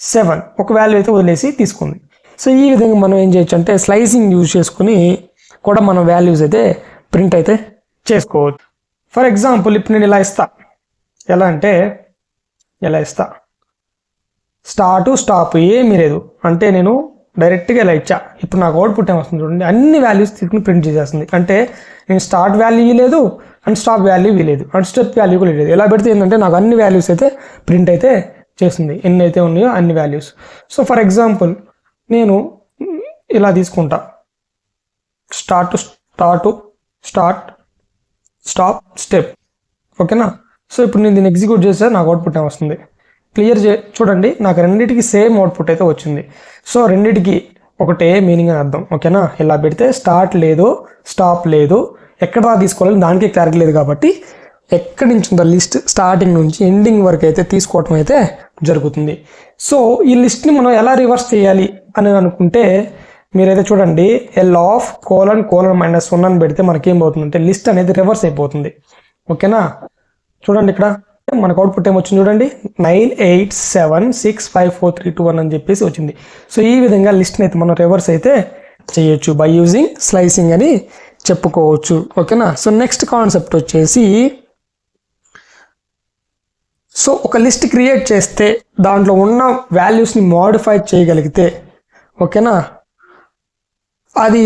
7 ఒక వాల్యూ అయితే వదిలేసి తీసుకుంది. సో ఈ విధంగా మనం ఏం చేయొచ్చు అంటే స్లైసింగ్ యూజ్ చేసుకుని కూడా మనం వాల్యూస్ అయితే ప్రింట్ అయితే చేసుకోవచ్చు. ఫర్ ఎగ్జాంపుల్ ఇప్పుడు నేను ఇలా ఇస్తా, ఎలా అంటే ఇలా ఇస్తా, స్టార్ట్ స్టాప్ ఏమీ లేదు అంటే నేను డైరెక్ట్గా ఇలా ఇచ్చా. ఇప్పుడు నాకు అవుట్పుట్ ఏమొస్తుంది చూడండి, అన్ని వాల్యూస్ తీసుకుని ప్రింట్ చేసేస్తుంది. అంటే నేను స్టార్ట్ వాల్యూ లేదు అండ్ స్టాప్ వాల్యూ లేదు అండ్ స్టెప్ వాల్యూ కూడా లేదు. ఎలా పెడితే ఏంటంటే నాకు అన్ని వాల్యూస్ అయితే ప్రింట్ అయితే చేస్తుంది, ఎన్ని అయితే ఉన్నాయో అన్ని వాల్యూస్. సో ఫర్ ఎగ్జాంపుల్ నేను ఇలా తీసుకుంటా, స్టార్ట్ స్టాప్ స్టెప్, ఓకేనా. సో ఇప్పుడు నేను దీన్ని ఎగ్జిక్యూట్ చేస్తే నాకు అవుట్పుట్ ఏమొస్తుంది చూడండి. నాకు రెండింటికి సేమ్ అవుట్పుట్ అయితే వచ్చింది. సో రెండింటికి ఒకటే మీనింగ్ అని అర్థం, ఓకేనా. ఇలా పెడితే స్టార్ట్ లేదు స్టాప్ లేదు, ఎక్కడ తీసుకోవాలని దానికి క్లారిటీ లేదు కాబట్టి ఎక్కడి నుంచి ఉందో లిస్ట్ స్టార్టింగ్ నుంచి ఎండింగ్ వరకు అయితే తీసుకోవటం అయితే జరుగుతుంది. సో ఈ లిస్ట్ని మనం ఎలా రివర్స్ చేయాలి అని అనుకుంటే మీరైతే చూడండి L ఆఫ్ ::-1 అని పెడితే మనకేం అవుతుందంటే లిస్ట్ అనేది రివర్స్ అయిపోతుంది, ఓకేనా. చూడండి ఇక్కడ మనకు అవుట్పుట్ ఏమొచ్చింది చూడండి 987654321 అని చెప్పేసి వచ్చింది. సో ఈ విధంగా లిస్ట్ని అయితే మనం రివర్స్ అయితే చేయొచ్చు బై యూజింగ్ స్లైసింగ్ అని చెప్పుకోవచ్చు, ఓకేనా. సో నెక్స్ట్ కాన్సెప్ట్ వచ్చేసి, సో ఒక లిస్ట్ క్రియేట్ చేస్తే దాంట్లో ఉన్న వాల్యూస్ని మోడిఫై చేయగలిగితే, ఓకేనా, అది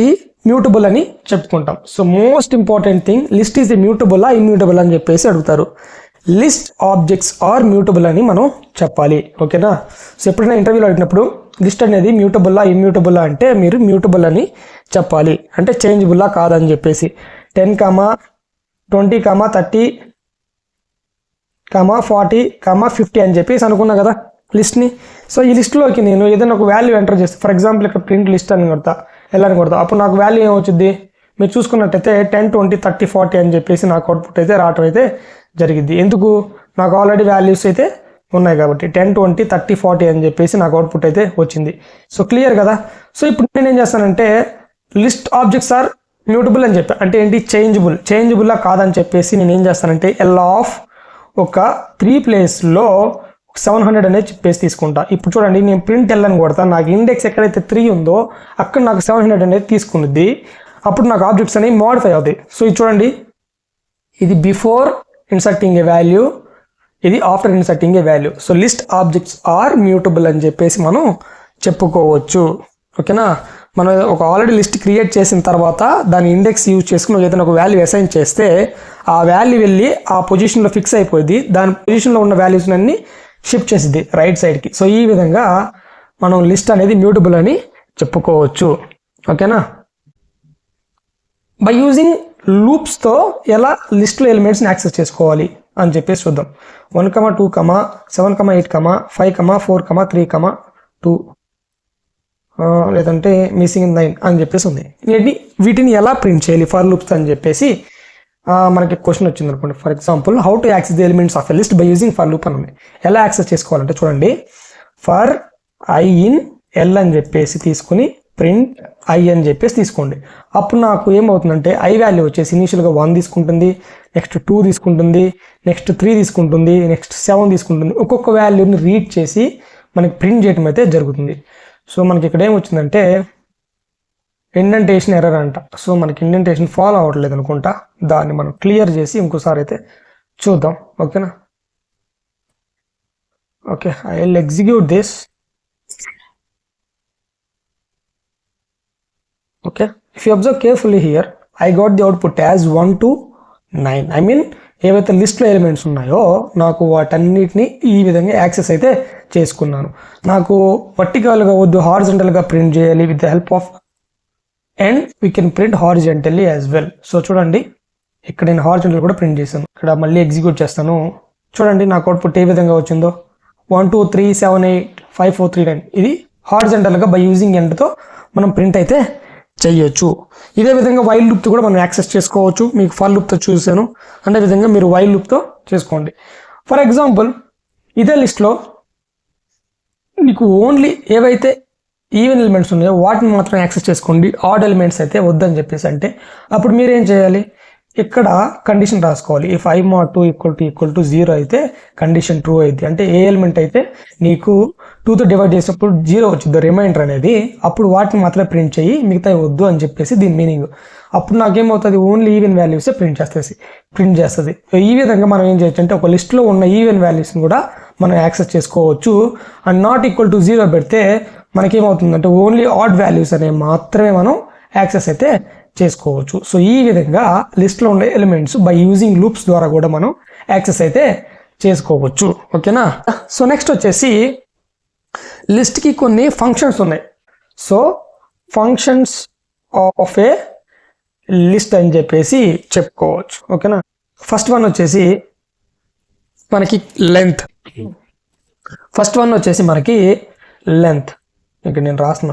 మ్యూటబుల్ అని చెప్పుకుంటాం. So most important thing, list is immutable immutable అని చెప్పేసి అడుగుతారు. లిస్ట్ ఆబ్జెక్ట్స్ ఆర్ మ్యూటబుల్ అని మనం చెప్పాలి, ఓకేనా. సో ఎప్పుడైనా ఇంటర్వ్యూలో అడిగినప్పుడు లిస్ట్ అనేది మ్యూటబుల్లా ఇమ్యూటబుల్లా అంటే మీరు మ్యూటబుల్ అని చెప్పాలి, అంటే చేంజబుల్లా కాదని చెప్పేసి. 10, 20, 30, 40, 50 అని చెప్పేసి అనుకున్నా కదా. లిస్ట్ని. సో ఈ లిస్ట్లోకి నేను ఏదైనా ఒక వాల్యూ ఎంటర్ చేస్తే, ఫర్ ఎగ్జాంపుల్ ఇక్కడ ప్రింట్ లిస్ట్ అని కొడతా, ఎలా అని కొడతా, అప్పుడు నాకు వాల్యూ ఏమవుతుంది, మీరు చూసుకున్నట్టయితే 10, 20, 30, 40 అని చెప్పేసి నాకు అవుట్పుట్ అయితే రావటం అయితే జరిగింది. ఎందుకు, నాకు ఆల్రెడీ వాల్యూస్ అయితే ఉన్నాయి కాబట్టి 10, 20, 30, 40 అని చెప్పేసి నాకు అవుట్పుట్ అయితే వచ్చింది. సో క్లియర్ కదా. సో ఇప్పుడు నేను ఏం చేస్తానంటే లిస్ట్ ఆబ్జెక్ట్స్ ఆర్ మ్యూటబుల్ అని చెప్పి, అంటే ఏంటి, చేంజబుల్లా కాదని చెప్పేసి నేను ఏం చేస్తానంటే ఎల్ ఆఫ్ ఒక 3 ప్లేస్లో 700 అనేది చెప్పేసి తీసుకుంటా. ఇప్పుడు చూడండి, నేను ప్రింట్ ఎల్ అని కొడతా, నాకు ఇండెక్స్ ఎక్కడైతే 3 ఉందో అక్కడ నాకు 700 అనేది తీసుకున్నది. అప్పుడు నాకు ఆబ్జెక్ట్స్ అనేవి మోడిఫై అవుతాయి. సో ఇది చూడండి, ఇది బిఫోర్ ఇన్సర్టింగ్ ఏ వాల్యూ, ఇది after inserting a value. So list objects are mutable అని చెప్పేసి మనం చెప్పుకోవచ్చు. ఓకేనా. మనం ఒక ఆల్రెడీ లిస్ట్ క్రియేట్ చేసిన తర్వాత దాని ఇండెక్స్ యూజ్ చేసుకుని ఏదైనా ఒక వాల్యూ అసైన్ చేస్తే ఆ వాల్యూ వెళ్ళి ఆ పొజిషన్లో ఫిక్స్ అయిపోయింది, దాని పొజిషన్లో ఉన్న వాల్యూస్ అన్ని షిఫ్ట్ చేసింది రైట్ సైడ్కి. సో ఈ విధంగా మనం లిస్ట్ అనేది మ్యూటబుల్ అని చెప్పుకోవచ్చు. ఓకేనా. బై యూజింగ్ లూప్స్తో ఎలా లిస్ట్లో ఎలిమెంట్స్ని యాక్సెస్ చేసుకోవాలి అని చెప్పేసి చూద్దాం. 1, 2, 7, 8, 5, 4, 3, 2 లేదంటే మిస్సింగ్ 9 అని చెప్పేసి ఉంది. వీటిని ఎలా ప్రింట్ చేయాలి ఫర్ లూప్స్ అని చెప్పేసి మనకి క్వశ్చన్ వచ్చింది అనుకోండి. For example, how to access the elements of a list by using for loop అని ఉంది. ఎలా యాక్సెస్ చేసుకోవాలంటే చూడండి, ఫర్ ఐ ఇన్ ఎల్ అని చెప్పేసి తీసుకుని ప్రింట్ ఐ అని చెప్పేసి తీసుకోండి. అప్పుడు నాకు ఏమవుతుందంటే ఐ వాల్యూ వచ్చేసి ఇనీషియల్గా 1 తీసుకుంటుంది, నెక్స్ట్ 2 తీసుకుంటుంది, నెక్స్ట్ 3 తీసుకుంటుంది, నెక్స్ట్ 7 తీసుకుంటుంది. ఒక్కొక్క వాల్యూని రీడ్ చేసి మనకి ప్రింట్ చేయడం అయితే జరుగుతుంది. సో మనకి ఇక్కడ ఏమొచ్చిందంటే ఇండెంటేషన్ ఎర్రర్ అంట. సో మనకి ఇండెంటేషన్ ఫాలో అవ్వట్లేదు అనుకుంటా, దాన్ని మనం క్లియర్ చేసి ఇంకోసారి అయితే చూద్దాం. ఓకేనా. Okay, I will execute this. Okay, if you observe carefully here, I got the output as 1 to 9. I mean, ఏవైతే లిస్ట్లో ఎలిమెంట్స్ ఉన్నాయో నాకు వాటన్నిటిని ఈ విధంగా యాక్సెస్ అయితే చేసుకున్నాను. నాకు వర్టికల్గా వద్దు, హారిజంటల్గా ప్రింట్ చేయాలి with the help of and we can print horizontally as well. So చూడండి, ఇక్కడ నేను హారిజంటల్ కూడా ప్రింట్ చేశాను. ఇక్కడ మళ్ళీ ఎగ్జిక్యూట్ చేస్తాను. చూడండి నాకు అవుట్పుట్ ఏ విధంగా వచ్చిందో, 1, 2, 3, 7, 8, 5, 4, 3, 9. ఇది హారిజంటల్గా బై యూజింగ్ ఎండ్తో మనం ప్రింట్ అయితే చేయొచ్చు. ఇదే విధంగా వైల్ లూప్తో కూడా మనం యాక్సెస్ చేసుకోవచ్చు. మీకు ఫర్ లూప్తో చూసాను, అంటే విధంగా మీరు వైల్ లూప్తో చేసుకోండి. ఫర్ ఎగ్జాంపుల్, ఇదే లిస్ట్లో మీకు ఓన్లీ ఏవైతే ఈవెన్ ఎలిమెంట్స్ ఉన్నాయో వాటిని మాత్రం యాక్సెస్ చేసుకోండి, ఆడ్ ఎలిమెంట్స్ అయితే వద్దని చెప్పేసి అంటే అప్పుడు మీరు ఏం చేయాలి, ఇక్కడ కండిషన్ రాసుకోవాలి. If I mod 2 equal to 0 అయితే కండిషన్ ట్రూ అయింది. అంటే ఏ ఎలిమెంట్ అయితే నీకు 2తో డివైడ్ చేసినప్పుడు 0 వచ్చింది రిమైండర్ అనేది, అప్పుడు వాటిని మాత్రమే ప్రింట్ చేయి, మిగతా వద్దు అని చెప్పేసి దీని మీనింగ్. అప్పుడు నాకేమవుతుంది, ఓన్లీ ఈవెన్ వాల్యూసే ప్రింట్ చేస్తుంది. ఈ విధంగా మనం ఏం చేయొచ్చు అంటే ఒక లిస్ట్లో ఉన్న ఈవెన్ వాల్యూస్ని కూడా మనం యాక్సెస్ చేసుకోవచ్చు. అండ్ నాట్ ఈక్వల్ టు 0 పెడితే మనకేమవుతుందంటే ఓన్లీ ఆడ్ వాల్యూస్ అనేవి మాత్రమే మనం యాక్సెస్ అయితే చేసుకోవచ్చు. సో ఈ విధంగా లిస్ట్లో ఉండే ఎలిమెంట్స్ బై యూజింగ్ లూప్స్ ద్వారా కూడా మనం యాక్సెస్ అయితే చేసుకోవచ్చు. ఓకేనా. సో నెక్స్ట్ వచ్చేసి లిస్ట్కి కొన్ని ఫంక్షన్స్ ఉన్నాయి. So functions of a list అని చెప్పేసి చెప్పుకోవచ్చు. ఓకేనా. ఫస్ట్ వన్ వచ్చేసి మనకి లెంత్. ఇక్కడ నేను రాసిన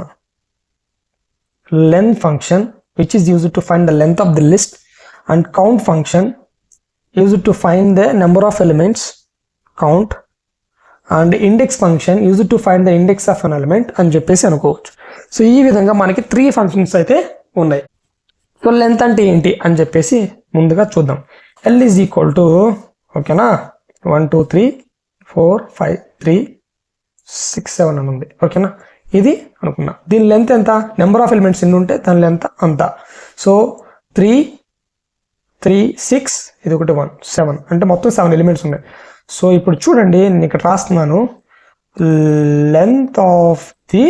length function which is used to find the length of the list, and count function used to find the number of elements count, and index function used to find the index of an element అని చెప్పేసి అనుకోవచ్చు. So ఈ విధంగా మనకి 3 functions అయితే ఉన్నాయి. So length అంటే ఏంటి అని చెప్పేసి ముందుగా చూద్దాం. L is equal to ఓకేనా 1 2 3 4 5 3 6 7 అని ఉంది. ఓకేనా, ఇది అనుకున్నా. దీని లెంత్ ఎంత, నెంబర్ ఆఫ్ ఎలిమెంట్స్ ఎన్ని ఉంటే దాని లెంత్ అంత. సో 3 3 6 ఇది ఒకటి 1 7 అంటే మొత్తం 7 ఎలిమెంట్స్ ఉన్నాయి. సో ఇప్పుడు చూడండి, నేను ఇక్కడ రాస్తున్నాను లెంత్ ఆఫ్ ది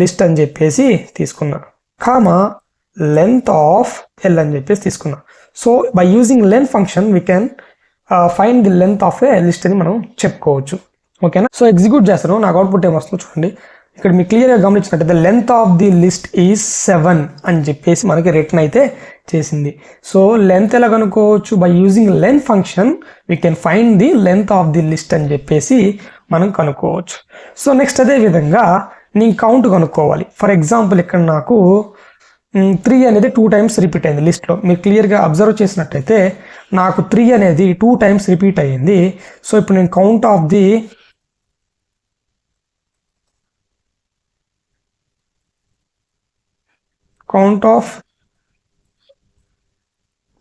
లిస్ట్ అని చెప్పేసి తీసుకున్నా, కామా లెంత్ ఆఫ్ ఎల్ అని చెప్పేసి తీసుకున్నా. So by using length function we can find the length of a list అని మనం చెప్పుకోవచ్చు. ఓకేనా. సో ఎగ్జిక్యూట్ చేస్తాను, నాకు అవుట్పుట్ ఏమొస్తుందో చూడండి. ఇక్కడ మీకు క్లియర్గా గమనించినట్టయితే length of the list is 7 అని చెప్పేసి మనకి రిటర్న్ అయితే చేసింది. సో లెంత్ ఎలా కనుక్కోవచ్చు? By using length function we can find the length of the list అని చెప్పేసి మనం కనుక్కోవచ్చు. సో నెక్స్ట్ అదే విధంగా నేను కౌంట్ కనుక్కోవాలి. ఫర్ ఎగ్జాంపుల్ ఇక్కడ నాకు 3 అనేది 2 టైమ్స్ రిపీట్ అయింది లిస్ట్లో. మీరు క్లియర్గా అబ్జర్వ్ చేసినట్టయితే నాకు 3 అనేది 2 టైమ్స్ రిపీట్ అయ్యింది. సో ఇప్పుడు నేను count of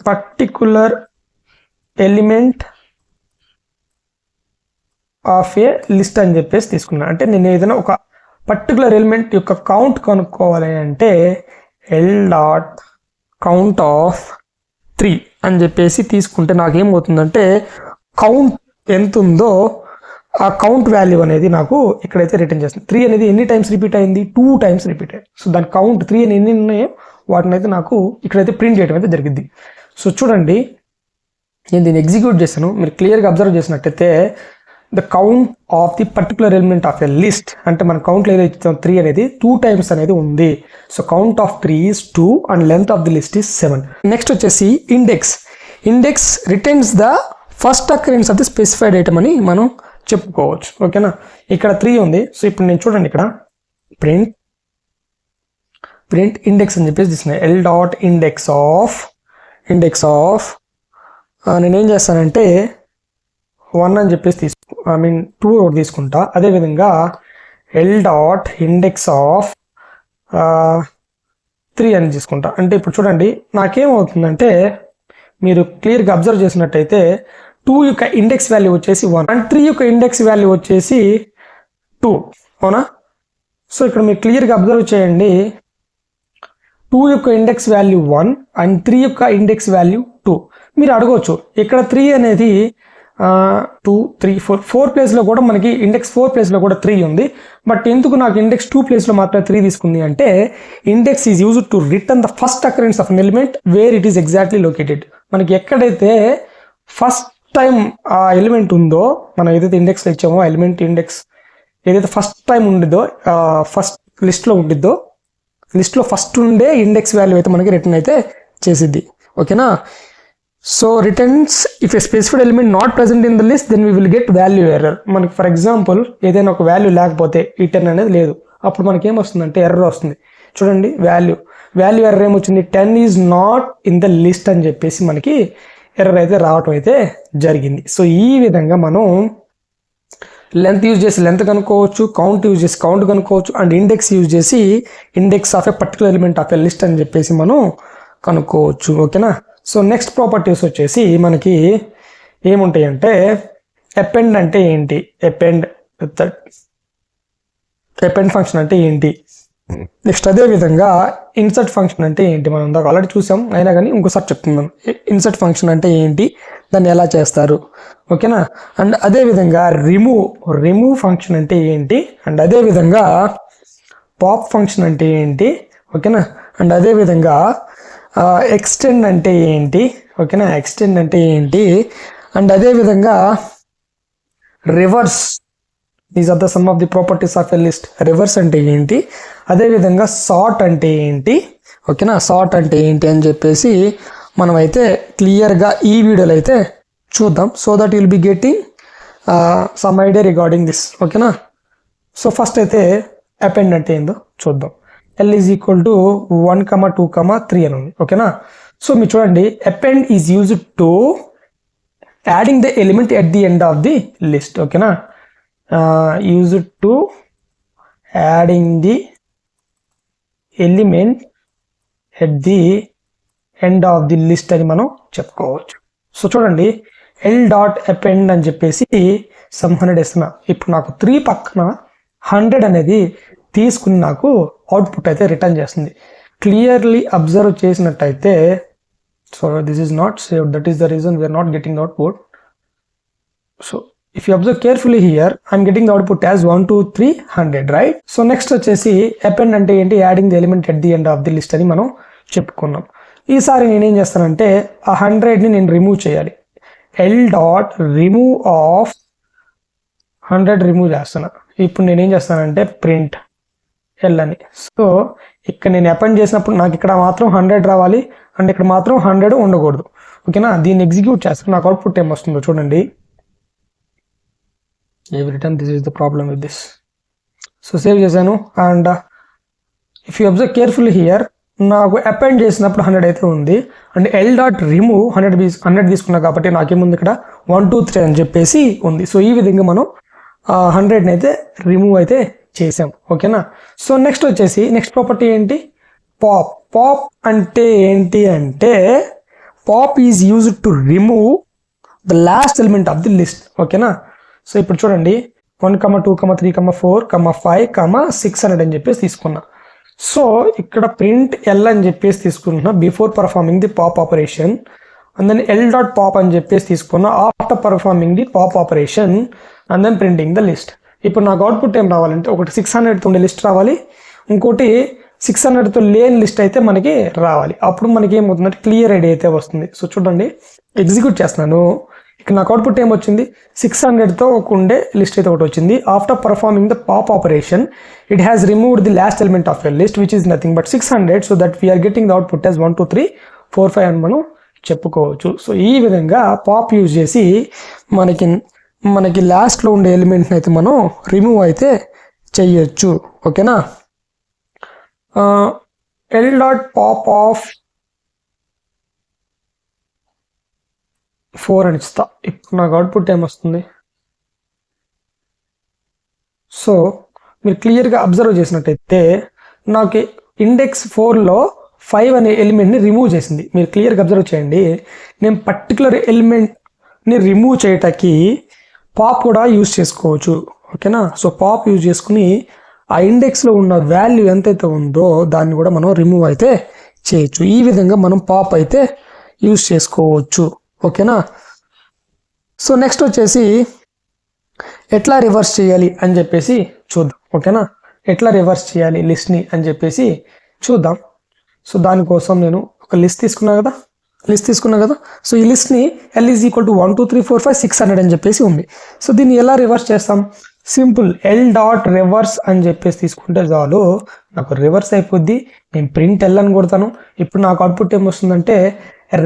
particular element of a list అని చెప్పేసి తీసుకున్నాను. అంటే నేను ఏదైనా ఒక పర్టికులర్ ఎలిమెంట్ యొక్క కౌంట్ కనుక్కోవాలి అంటే L.count of 3 అని చెప్పేసి తీసుకుంటే నాకేమవుతుందంటే కౌంట్ ఎంత ఉందో ఆ కౌంట్ వాల్యూ అనేది నాకు ఇక్కడైతే రిటర్న్ చేస్తుంది. 3 అనేది ఎన్ని టైమ్స్ రిపీట్ అయింది? 2 టైమ్స్ రిపీట్ అయింది. సో దాని కౌంట్ 3 అని ఎన్ని ఉన్నాయో వాటిని అయితే నాకు ఇక్కడైతే ప్రింట్ చేయడం అయితే జరిగింది. సో చూడండి, నేను దీన్ని ఎగ్జిక్యూట్ చేశాను. మీరు క్లియర్గా అబ్జర్వ్ చేసినట్టయితే the count of the particular element of a list అంటే మన కౌంట్లో ఏదైతే 3 అనేది 2 టైమ్స్ అనేది ఉంది. So count of 3 is 2 and length of the list is 7. Next వచ్చేసి index returns the first occurrence of the specified item అని మనం చెప్పుకోవచ్చు. ఓకేనా, ఇక్కడ 3 ఉంది. సో ఇప్పుడు నేను చూడండి ఇక్కడ ప్రింట్ ఇండెక్స్ అని చెప్పేసి తీసుకున్నాను. L.index ఆఫ్ నేనేం చేస్తానంటే 1 అని చెప్పేసి 2 ఒకటి తీసుకుంటా. అదేవిధంగా L.index ఆఫ్ 3 అని తీసుకుంటా. అంటే ఇప్పుడు చూడండి నాకేమవుతుందంటే మీరు క్లియర్గా అబ్జర్వ్ చేసినట్టయితే 2 యొక్క ఇండెక్స్ వాల్యూ వచ్చేసి 1 అండ్ 3 యొక్క ఇండెక్స్ వాల్యూ వచ్చేసి 2. అవునా? సో ఇక్కడ మీరు క్లియర్గా అబ్జర్వ్ చేయండి, 2 యొక్క ఇండెక్స్ వాల్యూ 1 అండ్ 3 యొక్క ఇండెక్స్ వాల్యూ 2. మీరు అడగవచ్చు ఇక్కడ 3 అనేది 2, 3, 4 ప్లేస్లో కూడా మనకి ఇండెక్స్ 4 ప్లేస్లో కూడా 3 ఉంది. బట్ ఎందుకు నాకు ఇండెక్స్ 2 ప్లేస్లో మాత్రమే 3 తీసుకుంది అంటే index is used to return the first occurrence of an element where it is exactly located. మనకి ఎక్కడైతే ఫస్ట్ టైం ఆ ఎలిమెంట్ ఉందో, మనం ఏదైతే ఇండెక్స్లో ఇచ్చామో ఎలిమెంట్ ఇండెక్స్ ఏదైతే ఫస్ట్ టైం ఉండిద్దో ఫస్ట్ లిస్ట్లో ఉండిద్దో లిస్ట్లో ఫస్ట్ ఉండే ఇండెక్స్ వాల్యూ అయితే మనకి రిటర్న్ అయితే చేసిద్ది. ఓకేనా? So returns if a specified element not present in the list then we will get value error. మనకి ఫర్ ఎగ్జాంపుల్ ఏదైనా ఒక వాల్యూ లేకపోతే ఈ 10 అనేది లేదు, అప్పుడు మనకి ఏమొస్తుందంటే ఎర్రర్ వస్తుంది. చూడండి వాల్యూ ఎర్రర్ ఏమొచ్చింది? 10 is not in the list అని చెప్పేసి మనకి ఎర్రర్ అయితే రావటం అయితే జరిగింది. సో ఈ విధంగా మనం లెంత్ యూజ్ చేసి లెంత్ కనుక్కోవచ్చు, కౌంట్ యూజ్ చేసి కౌంట్ కనుక్కోవచ్చు, అండ్ ఇండెక్స్ యూజ్ చేసి index of A particular element of a list అని చెప్పేసి మనం కనుక్కోవచ్చు. ఓకేనా? సో నెక్స్ట్ ప్రాపర్టీస్ వచ్చేసి మనకి ఏముంటాయంటే అపెండ్ అంటే ఏంటి, అపెండ్ ఫంక్షన్ అంటే ఏంటి, నెక్స్ట్ అదేవిధంగా ఇన్సర్ట్ ఫంక్షన్ అంటే ఏంటి. మనం ఇందాక ఆల్రెడీ చూసాం, అయినా కానీ ఇంకోసారి చెప్తున్నాను. ఇన్సర్ట్ ఫంక్షన్ అంటే ఏంటి, దాన్ని ఎలా చేస్తారు. ఓకేనా? అండ్ అదేవిధంగా రిమూవ్ ఫంక్షన్ అంటే ఏంటి, అండ్ అదేవిధంగా పాప్ ఫంక్షన్ అంటే ఏంటి. ఓకేనా? అండ్ అదేవిధంగా ఎక్స్టెండ్ అంటే ఏంటి. ఓకేనా? ఎక్స్టెండ్ అంటే ఏంటి, అండ్ అదేవిధంగా reverse. These are the some of the properties of a list. Reverse అంటే ఏంటి, అదేవిధంగా సార్ట్ అంటే ఏంటి. ఓకేనా? సార్ట్ అంటే ఏంటి అని చెప్పేసి మనమైతే క్లియర్గా ఈ వీడియోలో అయితే చూద్దాం. So that you'll be getting some idea regarding this. ఓకేనా? సో ఫస్ట్ అయితే అపెండ్ అంటే ఏందో చూద్దాం. L is equal to 1, 2, 3 అని ఉంది. ఓకేనా? సో మీరు చూడండి, append is used to adding the element at the end of the list. ఓకేనా? Used to adding the element at the end of the list అని మనం చెప్పుకోవచ్చు. సో చూడండి, L.append అని చెప్పేసి సమ్ 100 ఇస్తున్నా. ఇప్పుడు నాకు 3 పక్కన 100 అనేది తీసుకుని నాకు అవుట్పుట్ అయితే రిటర్న్ చేస్తుంది. క్లియర్లీ అబ్జర్వ్ చేసినట్టయితే, so this is not saved, that is the reason we're not getting the output. So if you observe carefully here, I'm getting the output as 1, 2, 3, 100, right? So next వచ్చేసి append అంటే ఏంటి, adding the element at the end of the list అని మనం చెప్పుకున్నాం. ఈసారి నేనేం చేస్తానంటే ఆ 100ని నేను రిమూవ్ చేయాలి. L.remove of 100 రిమూవ్ చేస్తున్నా. ఇప్పుడు నేనేం చేస్తానంటే ప్రింట్ L అని. సో ఇక్కడ నేను అపెండ్ చేసినప్పుడు నాకు ఇక్కడ మాత్రం 100 రావాలి, అండ్ ఇక్కడ మాత్రం 100 ఉండకూడదు. ఓకేనా, దీన్ని ఎగ్జిక్యూట్ చేస్తాను. నాకు అవుట్పుట్ ఏం వస్తుందో చూడండి. Every time this is the problem with this. So save చేశాను. And if you observe carefully here, నాకు అపెండ్ చేసినప్పుడు 100 అయితే ఉంది. అండ్ ఎల్ డాట్ రిమూవ్ 100 తీసుకున్నా కాబట్టి నాకేముంది ఇక్కడ 1 2 3 అని చెప్పేసి ఉంది. సో ఈ విధంగా మనం 100ని అయితే రిమూవ్ అయితే చేసాం. ఓకేనా. సో నెక్స్ట్ వచ్చేసి నెక్స్ట్ ప్రాపర్టీ ఏంటి, పాప్. పాప్ అంటే ఏంటి అంటే pop is used to remove the last element of the list. ఓకేనా. సో ఇప్పుడు చూడండి 1 2 3 4 5 600 అని చెప్పేసి తీసుకున్నా. సో ఇక్కడ ప్రింట్ ఎల్ అని చెప్పేసి తీసుకున్నా before performing the pop operation. And then L dot pop అని చెప్పేసి తీసుకున్నా after performing the pop operation and then printing the list. ఇప్పుడు నాకు అవుట్పుట్ ఏం రావాలంటే ఒకటి 600తో ఉండే లిస్ట్ రావాలి, ఇంకోటి 600తో లేని లిస్ట్ అయితే మనకి రావాలి. అప్పుడు మనకి ఏమవుతుందంటే క్లియర్ ఐడి అయితే వస్తుంది. సో చూడండి ఎగ్జిక్యూట్ చేస్తున్నాను. ఇక్కడ నాకు అవుట్పుట్ ఏమొచ్చింది, 600తో ఒక ఉండే లిస్ట్ అయితే ఒకటి వచ్చింది. After performing the pop operation it has removed the last element of a list which is nothing but 600. So that we're getting the output as 1 2 3 4 5 అని మనం చెప్పుకోవచ్చు. సో ఈ విధంగా పాప్ యూజ్ చేసి మనకి లాస్ట్లో ఉండే ఎలిమెంట్ని అయితే మనం రిమూవ్ అయితే చెయ్యొచ్చు. ఓకేనా. ఎల్ డాట్ పాప్ ఆఫ్ 4 అని ఇస్తా. ఇప్పుడు నాకు అవుట్పుట్ ఏమొస్తుంది, సో మీరు క్లియర్గా అబ్జర్వ్ చేసినట్టయితే నాకు ఇండెక్స్ 4లో 5 అనే ఎలిమెంట్ని రిమూవ్ చేసింది. మీరు క్లియర్గా అబ్జర్వ్ చేయండి. నేను పర్టికులర్ ఎలిమెంట్ని రిమూవ్ చేయటానికి పాప్ కూడా యూజ్ చేసుకోవచ్చు. ఓకేనా. సో పాప్ యూజ్ చేసుకుని ఆ ఇండెక్స్లో ఉన్న వాల్యూ ఎంతైతే ఉందో దాన్ని కూడా మనం రిమూవ్ అయితే చేయొచ్చు. ఈ విధంగా మనం పాప్ అయితే యూజ్ చేసుకోవచ్చు. ఓకేనా. సో నెక్స్ట్ వచ్చేసి ఎట్లా రివర్స్ చేయాలి అని చెప్పేసి చూద్దాం. ఓకేనా, ఎట్లా రివర్స్ చేయాలి లిస్ట్ని అని చెప్పేసి చూద్దాం. సో దానికోసం నేను ఒక లిస్ట్ తీసుకున్నా కదా. సో ఈ లిస్ట్ని L ఈజ్ ఈక్వల్ టు 1 2 3 4 5 600 అని చెప్పేసి ఉంది. సో దీన్ని ఎలా రివర్స్ చేస్తాం, సింపుల్ ఎల్ డాట్ రివర్స్ అని చెప్పేసి తీసుకుంటే చాలు, నాకు రివర్స్ అయిపోద్ది. నేను ప్రింట్ ఎల్ అని కొడతాను. ఇప్పుడు నాకు అవుట్పుట్ ఏమొస్తుందంటే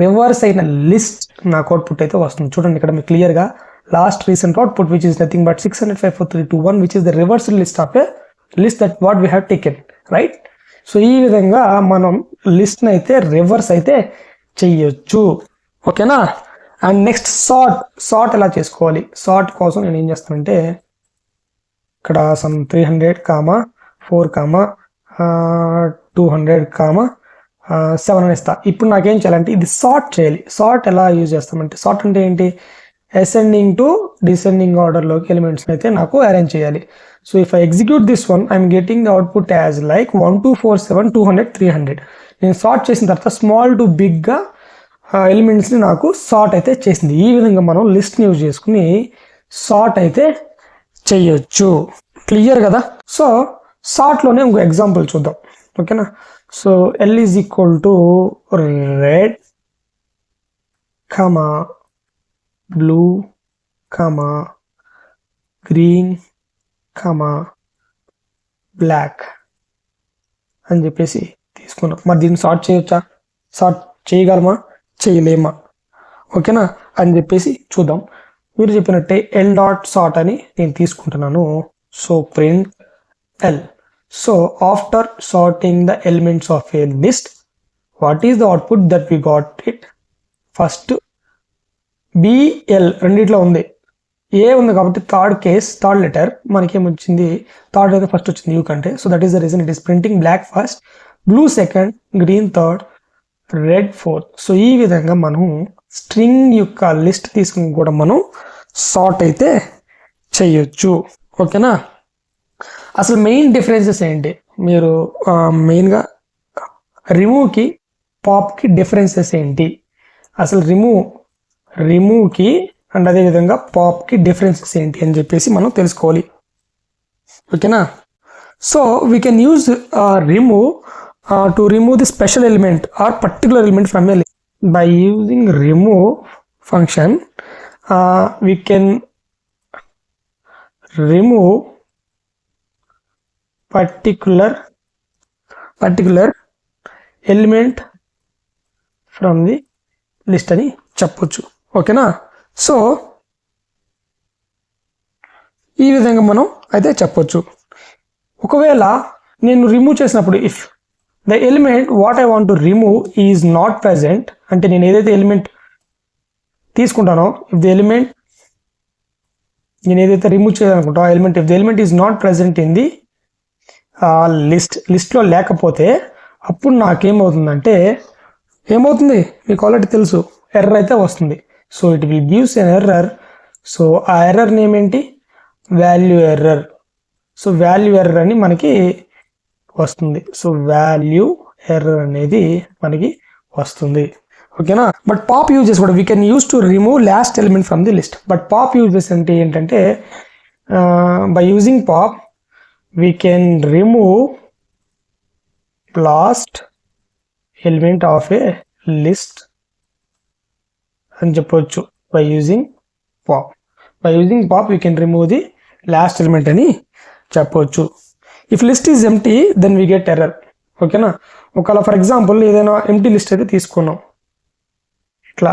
రివర్స్ అయిన లిస్ట్ నాకు అవుట్పుట్ అయితే వస్తుంది. చూడండి ఇక్కడ మీకు క్లియర్గా last recent output which is nothing but 600 5 4 3 2 1 which is the reverse list of a list that what we have taken, right. So ఈ విధంగా మనం లిస్ట్ని అయితే రివర్స్ అయితే చెయ్యొచ్చు. ఓకేనా. అండ్ నెక్స్ట్ సార్ట్ ఎలా చేసుకోవాలి. సార్ట్ కోసం నేను ఏం చేస్తానంటే ఇక్కడ సమ్ 300 4 200 7 అని ఇస్తా. ఇప్పుడు నాకేం చేయాలంటే ఇది సార్ట్ చేయాలి. సార్ట్ ఎలా యూజ్ చేస్తామంటే సార్ట్ అంటే ఏంటి, అసెండింగ్ టు డిసెండింగ్ ఆర్డర్లోకి ఎలిమెంట్స్ని అయితే నాకు అరేంజ్ చేయాలి. So if I execute this one I'm getting the output as like 1 2 4 7 200 300. నేను సార్ట్ చేసిన తర్వాత స్మాల్ టు బిగ్గా ఎలిమెంట్స్ని నాకు సార్ట్ అయితే చేసింది. ఈ విధంగా మనం లిస్ట్ని యూజ్ చేసుకుని సార్ట్ అయితే చెయ్యొచ్చు. క్లియర్ కదా. సో సార్ట్లోనే ఇంకో ఎగ్జాంపుల్ చూద్దాం. ఓకేనా. So L is equal to red blue green black అని చెప్పేసి తీసుకున్నాం. మరి దీన్ని సార్ట్ చేయొచ్చా, సార్ట్ చేయగలమా, చేయలేమా, ఓకేనా అని చెప్పేసి చూద్దాం. మీరు చెప్పినట్టే ఎల్ డాట్ సార్ట్ అని నేను తీసుకుంటున్నాను. So print L. So after sorting the elements of a list what is the output that we got it. First BL రెండిట్లో ఉంది, ఏ ఉంది కాబట్టి థర్డ్ లెటర్ మనకి ఏమొచ్చింది, థర్డ్ అయితే ఫస్ట్ వచ్చింది యూ కంటే. So that is the reason it is printing block first, blue second, green third, red fourth. So ఈ విధంగా మనం స్ట్రింగ్ యొక్క లిస్ట్ తీసుకుని కూడా మనం సార్ట్ అయితే చేయొచ్చు. ఓకేనా. అసలు మెయిన్ డిఫరెన్సెస్ ఏంటి, మీరు మెయిన్గా రిమూవ్కి పాప్కి డిఫరెన్సెస్ ఏంటి, అసలు రిమూవ్కి అండ్ అదేవిధంగా పాప్కి డిఫరెన్సెస్ ఏంటి అని చెప్పేసి మనం తెలుసుకోవాలి. ఓకేనా. So we can use remove to remove the special element or particular element from a list. By using remove function we can remove particular element from the list అని చెప్పొచ్చు. ఓకేనా. సో ఈ విధంగా మనం అయితే చెప్పొచ్చు. ఒకవేళ నేను రిమూవ్ చేసినప్పుడు if the element what I want to remove is not present, అంటే నేను ఏదైతే ఎలిమెంట్ తీసుకుంటానో ఇఫ్ ద ఎలిమెంట్ నేను ఏదైతే రిమూవ్ చేయాలనుకుంటా ఆ element if the element is not present in the లిస్ట్లో లేకపోతే అప్పుడు నాకేమవుతుందంటే ఏమవుతుంది మీకు ఆల్రెడీ తెలుసు, ఎర్రర్ అయితే వస్తుంది. So it will gives an error. So ఆ ఎర్రర్ నేమ్ ఏంటి, value error. So value error అని మనకి వస్తుంది. సో వాల్యూ ఎర్రర్ అనేది మనకి వస్తుంది. ఓకేనా. బట్ పాప్ యూజెస్ కూడా we can use to remove last element from the list. But pop uses అంటే ఏంటంటే by using pop we can remove last element of a list అని చెప్పవచ్చు. By using pop we can remove the last element అని చెప్పవచ్చు. If list is empty then we get error. ఓకేనా. ఒకవేళ for example ఏదైనా empty list అయితే తీసుకున్నాం, ఇట్లా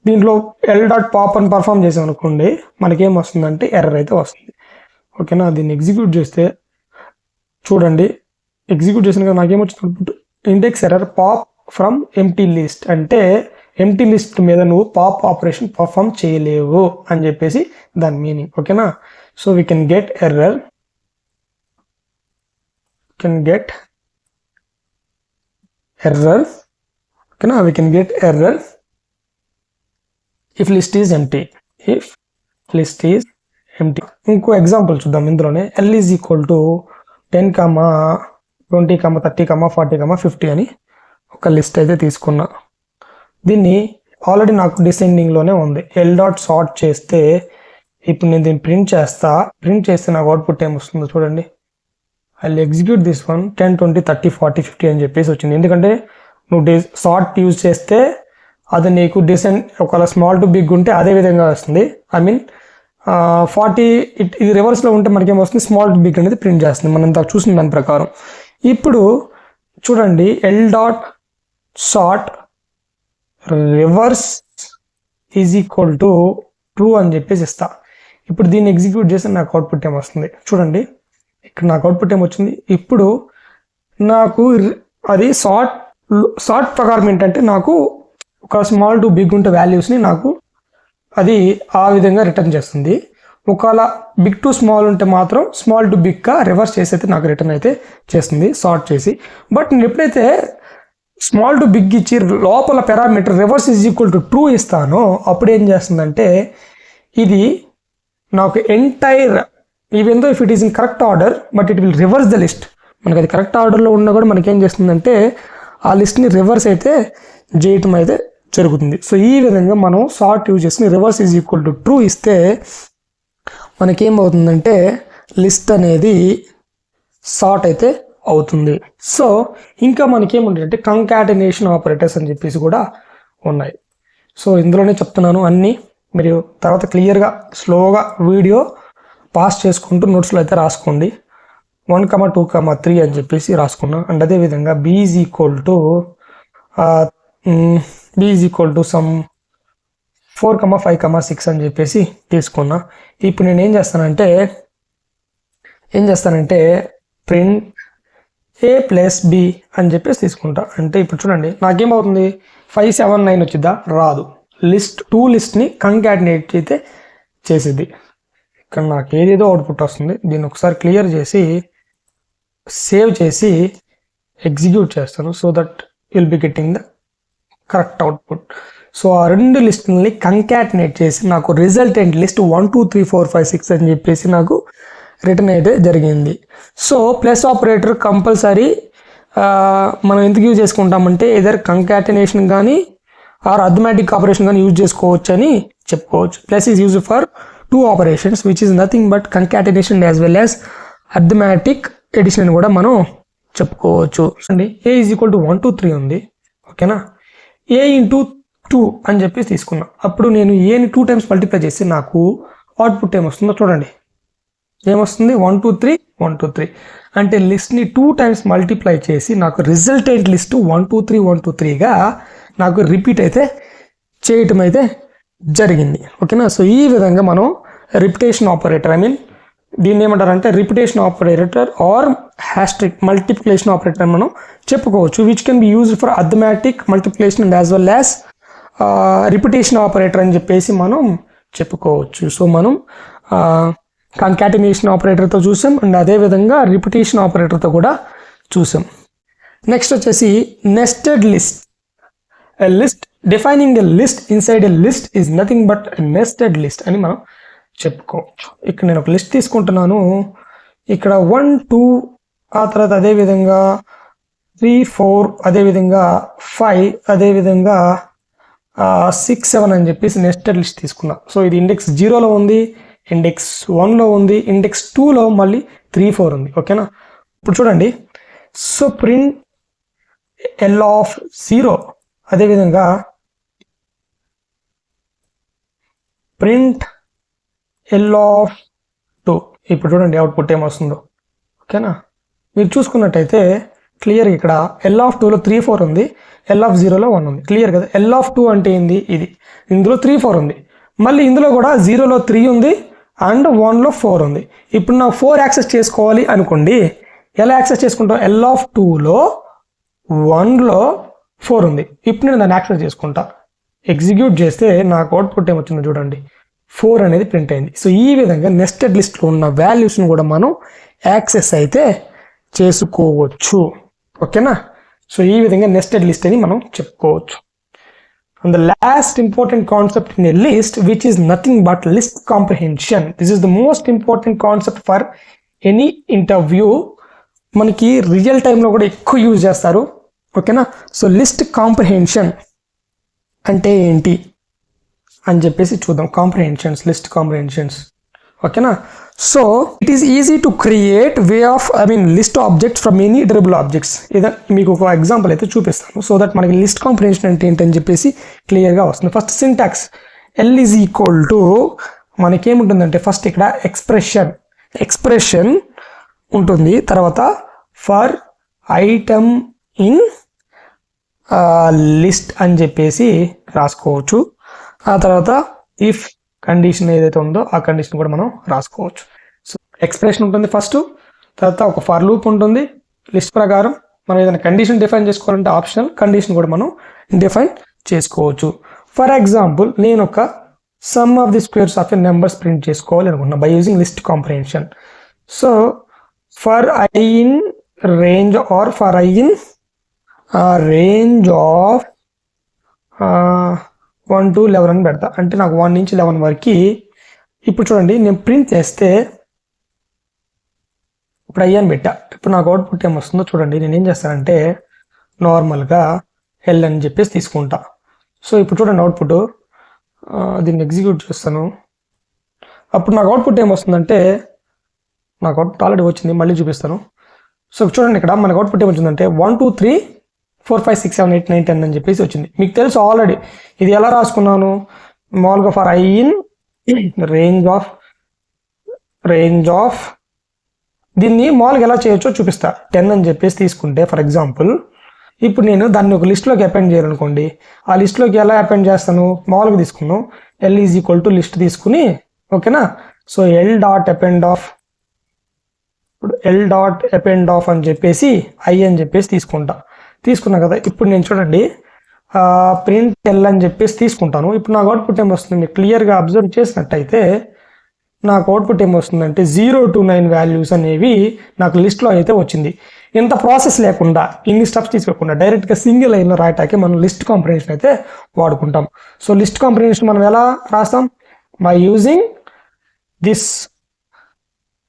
దీంట్లో l.pop అని పర్ఫామ్ చేసాం అనుకోండి, మనకేం వస్తుందంటే ఎర్రర్ అయితే వస్తుంది. ఓకేనా. దీన్ని ఎగ్జిక్యూట్ చేస్తే చూడండి, ఎగ్జిక్యూట్ చేసిన కదా నాకేమొచ్చింది, index error pop from empty list. అంటే ఎంప్టీ లిస్ట్ మీద నువ్వు పాప్ ఆపరేషన్ పర్ఫామ్ చేయలేవు అని చెప్పేసి దాని మీనింగ్. ఓకేనా. So we can get error, ఓకేనా. We can get error if list is empty. ఇంకో ఎగ్జాంపుల్ చూద్దాం ఇందులోనే. l is equal to 10, 20, 30, 40, 50 అని ఒక లిస్ట్ అయితే తీసుకున్నా. దీన్ని ఆల్రెడీ నాకు డిసెండింగ్లోనే ఉంది. l.sort చేస్తే ఇప్పుడు నేను దీన్ని ప్రింట్ చేస్తే నాకు అవుట్పుట్ ఏం వస్తుందో చూడండి. I will execute this one. 10, 20, 30, 40, 50 అని చెప్పేసి వచ్చింది. ఎందుకంటే నువ్వు సార్ట్ యూజ్ చేస్తే అది నీకు ఒకవేళ స్మాల్ టు బిగ్ ఉంటే అదే విధంగా వస్తుంది. ఐ మీన్ 40 ఇది రివర్స్లో ఉంటే మనకేం వస్తుంది, స్మాల్ టు బిగ్ అనేది ప్రింట్ చేస్తుంది మనం ఇంత చూసిన దాని ప్రకారం. ఇప్పుడు చూడండి l.sort reverse is equal to true అని చెప్పేసి ఇస్తా. ఇప్పుడు దీన్ని ఎగ్జిక్యూట్ చేస్తే నాకు అవుట్పుట్ ఏం వస్తుంది చూడండి. ఇక్కడ నాకు అవుట్పుట్ ఏమొచ్చింది. ఇప్పుడు నాకు అది సార్ట్ ప్రకారం ఏంటంటే నాకు ఒక స్మాల్ టు బిగ్ ఉంటే వాల్యూస్ని నాకు అది ఆ విధంగా రిటర్న్ చేస్తుంది. ఒకవేళ బిగ్ టు స్మాల్ ఉంటే మాత్రం స్మాల్ టు బిగ్గా రివర్స్ చేసి అయితే నాకు రిటర్న్ అయితే చేస్తుంది సార్ట్ చేసి. బట్ నేను ఎప్పుడైతే స్మాల్ టు బిగ్ ఇచ్చి లోపల parameter reverse is equal to true ఇస్తానో అప్పుడు ఏం చేస్తుందంటే ఇది నాకు entire even though if it is in correct order but it will reverse the list. మనకి అది కరెక్ట్ ఆర్డర్లో ఉన్నా కూడా మనకేం చేస్తుందంటే ఆ లిస్ట్ని రివర్స్ అయితే చేయటం అయితే జరుగుతుంది. సో ఈ విధంగా మనం సార్ట్ యూజ్ చేసుకుని reverse is equal to true ఇస్తే మనకేమవుతుందంటే లిస్ట్ అనేది సార్ట్ అయితే అవుతుంది. సో ఇంకా మనకేముంటుందంటే కంకాటినేషన్ ఆపరేటర్స్ అని చెప్పేసి కూడా ఉన్నాయి. సో ఇందులోనే చెప్తున్నాను అన్నీ, మీరు తర్వాత క్లియర్గా స్లోగా వీడియో పాస్ చేసుకుంటూ నోట్స్లో అయితే రాసుకోండి. 1, 2, 3 అని చెప్పేసి రాసుకున్నా. అండ్ అదేవిధంగా b is equal to some 4, 5, 6 అని చెప్పేసి తీసుకున్నా. ఇప్పుడు నేను ఏం చేస్తానంటే ప్రింట్ a ప్లస్ b అని చెప్పేసి తీసుకుంటా. అంటే ఇప్పుడు చూడండి నాకేమవుతుంది 5, 7, 9 వచ్చిద్దా, రాదు. లిస్ట్ని కంకాటినేట్ అయితే చేసేది. ఇక్కడ నాకు ఏదేదో అవుట్పుట్ వస్తుంది. దీన్ని ఒకసారి క్లియర్ చేసి సేవ్ చేసి ఎగ్జిక్యూట్ చేస్తాను. So that will be getting the correct output. So ఆ రెండు లిస్ట్ని కంకాటినేట్ చేసి నాకు రిజల్టెంట్ లిస్ట్ 1, 2, 3, 4, 5, 6 అని చెప్పేసి నాకు రిటర్న్ అయితే జరిగింది. సో ప్లస్ ఆపరేటర్ కంపల్సరీ మనం ఎందుకు యూజ్ చేసుకుంటామంటే ఎదర్ కంకాటినేషన్ కానీ ఆర్ అథమెటిక్ ఆపరేషన్ కానీ యూజ్ చేసుకోవచ్చు అని చెప్పుకోవచ్చు. Plus is use for 2 operations which is nothing but concatenation as well as arithmetic addition అని కూడా మనం చెప్పుకోవచ్చు. అండి a ఈజ్ ఈక్వల్ టు 1, 2, 3 ఉంది. ఓకేనా. a ఇంటూ 2 అని చెప్పేసి తీసుకున్నా. అప్పుడు నేను ఏని 2 టైమ్స్ మల్టిప్లై చేసి నాకు అవుట్పుట్ ఏమొస్తుందో చూడండి. ఏమొస్తుంది 1, 2, 3, 1, 2, 3 అంటే లిస్ట్ని 2 టైమ్స్ మల్టిప్లై చేసి నాకు రిజల్టెంట్ లిస్ట్ 1, 2, 3, 1, 2, 3గా నాకు రిపీట్ అయితే చేయటం అయితే జరిగింది. ఓకేనా. సో ఈ విధంగా మనం రిపిటేషన్ ఆపరేటర్, ఐ మీన్ దీన్ని ఏమంటారంటే repetition operator or asterisk multiplication operator అని మనం చెప్పుకోవచ్చు, which can be used for arithmetic multiplication and as well as repetition operator అని చెప్పేసి మనం చెప్పుకోవచ్చు. సో మనం కాన్కాటినేషన్ ఆపరేటర్తో చూసాం అండ్ అదేవిధంగా రిపిటేషన్ ఆపరేటర్తో కూడా చూసాం. నెక్స్ట్ వచ్చేసి nested list. A list defining a list inside a list is nothing but nested list అని మనం చెప్పుకోవచ్చు. ఇక్కడ నేను ఒక లిస్ట్ తీసుకుంటున్నాను, ఇక్కడ 1 2 ఆ తర్వాత అదేవిధంగా 3 4 అదేవిధంగా 5 అదేవిధంగా 6 7 అని చెప్పేసి నెస్టెడ్ లిస్ట్ తీసుకున్నా. సో ఇది ఇండెక్స్ 0లో ఉంది, ఇండెక్స్ 1లో ఉంది, ఇండెక్స్ 2లో మళ్ళీ 3 4 ఉంది. ఓకేనా. ఇప్పుడు చూడండి, సో ప్రింట్ ఎల్ ఆఫ్ 0 అదేవిధంగా ప్రింట్ ఎల్ ఆఫ్ 2. ఇప్పుడు చూడండి అవుట్పుట్ ఏమొస్తుందో. ఓకేనా. మీరు చూసుకున్నట్టయితే క్లియర్ ఇక్కడ ఎల్ ఆఫ్ 2లో 3 4 ఉంది, ఎల్ ఆఫ్ 0లో 1 ఉంది. క్లియర్ కదా. ఎల్ ఆఫ్ 2 అంటే ఏంది, ఇది ఇందులో 3 4 ఉంది, మళ్ళీ ఇందులో కూడా 0లో 3 ఉంది అండ్ 1లో 4 ఉంది. ఇప్పుడు నాకు 4 యాక్సెస్ చేసుకోవాలి అనుకోండి, ఎలా యాక్సెస్ చేసుకుంటాం, ఎల్ ఆఫ్ 2లో 1లో 4 ఉంది. ఇప్పుడు నేను దాన్ని యాక్సెస్ చేసుకుంటా, ఎగ్జిక్యూట్ చేస్తే నాకు అవుట్పుట్ ఏమొచ్చిందో చూడండి, 4 అనేది ప్రింట్ అయింది. సో ఈ విధంగా నెస్టెడ్ లిస్ట్లో ఉన్న వాల్యూస్ని కూడా మనం యాక్సెస్ అయితే చేసుకోవచ్చు. ఓకేనా. సో ఈ విధంగా నెస్టెడ్ లిస్ట్ అని మనం చెప్పుకోవచ్చు. And the last important concept in a list, which is nothing but list comprehension. This is the most important concept for any interview. మనకి రియల్ టైంలో కూడా ఎక్కువ యూజ్ చేస్తారు. ఓకేనా. సో లిస్ట్ కాంప్రహెన్షన్ అంటే ఏంటి అని చెప్పేసి చూద్దాం. Comprehensions, list comprehensions. ఓకేనా. So it is easy to create way of list objects from any iterable objects. ఇదే మీకు ఒక ఎగ్జాంపుల్ అయితే చూపిస్తాను, సో దట్ మనకి లిస్ట్ కాంప్రహెన్షన్ అంటే ఏంటని చెప్పేసి క్లియర్గా వస్తుంది. First syntax L is equal to మనకేముంటుందంటే ఫస్ట్ ఇక్కడ ఎక్స్ప్రెషన్ ఉంటుంది, తర్వాత ఫర్ ఐటమ్ ఇన్ లిస్ట్ అని చెప్పేసి రాసుకోవచ్చు. ఆ తర్వాత ఇఫ్ కండిషన్ ఏదైతే ఉందో ఆ కండిషన్ కూడా మనం రాసుకోవచ్చు. సో ఎక్స్ప్రెషన్ ఉంటుంది ఫస్ట్, తర్వాత ఒక ఫర్ లూప్ ఉంటుంది. లిస్ట్ ప్రకారం మనం ఏదైనా కండిషన్ డిఫైన్ చేసుకోవాలంటే ఆప్షనల్ కండిషన్ కూడా మనం డిఫైన్ చేసుకోవచ్చు. ఫర్ ఎగ్జాంపుల్ నేను ఒక sum of the squares of a numbers print చేసుకోవాలి అనుకున్నా by using list comprehension. So for I in range or for I in range of 1 to 11 అని పెడతా, అంటే నాకు 1 నుంచి 11 వరకు. ఇప్పుడు చూడండి నేను ప్రింట్ చేస్తే ఇప్పుడు అయ్యాను పెట్టా, ఇప్పుడు నాకు అవుట్పుట్ ఏమొస్తుందో చూడండి. నేను ఏం చేస్తానంటే నార్మల్గా ఎల్ అని చెప్పేసి తీసుకుంటా. సో ఇప్పుడు చూడండి అవుట్పుట్, దీన్ని ఎగ్జిక్యూట్ చేస్తాను. అప్పుడు నాకు అవుట్పుట్ ఏమొస్తుందంటే, నాకు అవుట్పుట్ ఆల్రెడీ వచ్చింది, మళ్ళీ చూపిస్తాను. సో చూడండి ఇక్కడ మనకు అవుట్పుట్ ఏమొచ్చిందంటే 1 2 3 4 5 6 7 8 9 10 అని చెప్పేసి వచ్చింది. మీకు తెలుసు ఆల్రెడీ ఇది ఎలా రాసుకున్నాను, మామూలుగా for I in range of దీన్ని మామూలుగా ఎలా చేయొచ్చో చూపిస్తా. 10 అని చెప్పేసి తీసుకుంటే ఫర్ ఎగ్జాంపుల్, ఇప్పుడు నేను దాన్ని ఒక లిస్ట్లోకి అపెండ్ చేయాలనుకోండి, ఆ లిస్ట్లోకి ఎలా అపెండ్ చేస్తాను, మామూలుగా తీసుకున్నాను L is equal to list తీసుకుని. ఓకేనా. So L dot append of అని చెప్పేసి ఐ అని చెప్పేసి తీసుకున్నా కదా. ఇప్పుడు నేను చూడండి ప్రింట్ ఎల్ అని చెప్పేసి తీసుకుంటాను. ఇప్పుడు నాకు అవుట్పుట్ ఏమొస్తుంది, మీరు క్లియర్గా అబ్జర్వ్ చేసినట్టయితే నాకు అవుట్పుట్ ఏమొస్తుందంటే 0 to 9 వాల్యూస్ అనేవి నాకు లిస్ట్లో అయితే వచ్చింది. ఇంత ప్రాసెస్ లేకుండా, ఇన్ని స్టెప్స్ తీసుకోకుండా డైరెక్ట్గా సింగిల్ లైన్లో రాయటానికి మనం లిస్ట్ కాంప్రహెన్షన్ అయితే వాడుకుంటాం. సో లిస్ట్ కాంప్రహెన్షన్ మనం ఎలా రాస్తాం, by using this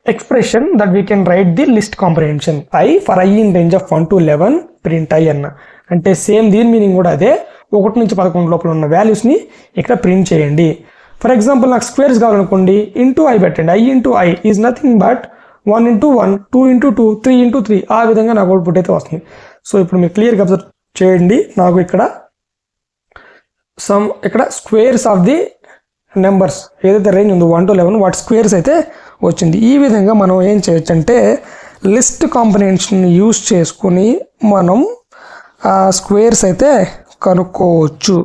expression that we can write the list comprehension I for I in range of 1 to 11 print I అన్న, అంటే సేమ్ దీని మీనింగ్ కూడా అదే. 1 నుంచి 11 లోపల ఉన్న వాల్యూస్ని ఇక్కడ ప్రింట్ చేయండి. ఫర్ ఎగ్జాంపుల్ నాకు స్క్వేర్స్ కావాలనుకోండి, ఇంటూ ఐ పెట్టండి. I into I is nothing but 1 into 1 2 into 2 3 into 3 ఆ విధంగా నాకు అవుట్పుట్ అయితే వస్తుంది. సో ఇప్పుడు మీరు క్లియర్గా అబ్జర్వ్ చేయండి, నాకు ఇక్కడ స్క్వేర్స్ ఆఫ్ ది నెంబర్స్ ఏదైతే రేంజ్ ఉందో 1 to 11 వాటి స్క్వేర్స్ అయితే వచ్చింది. ఈ విధంగా మనం ఏం చేయొచ్చు అంటే లిస్ట్ కాంప్రహెన్షన్ యూజ్ చేసుకుని మనం స్క్వేర్స్ అయితే కనుక్కోవచ్చు.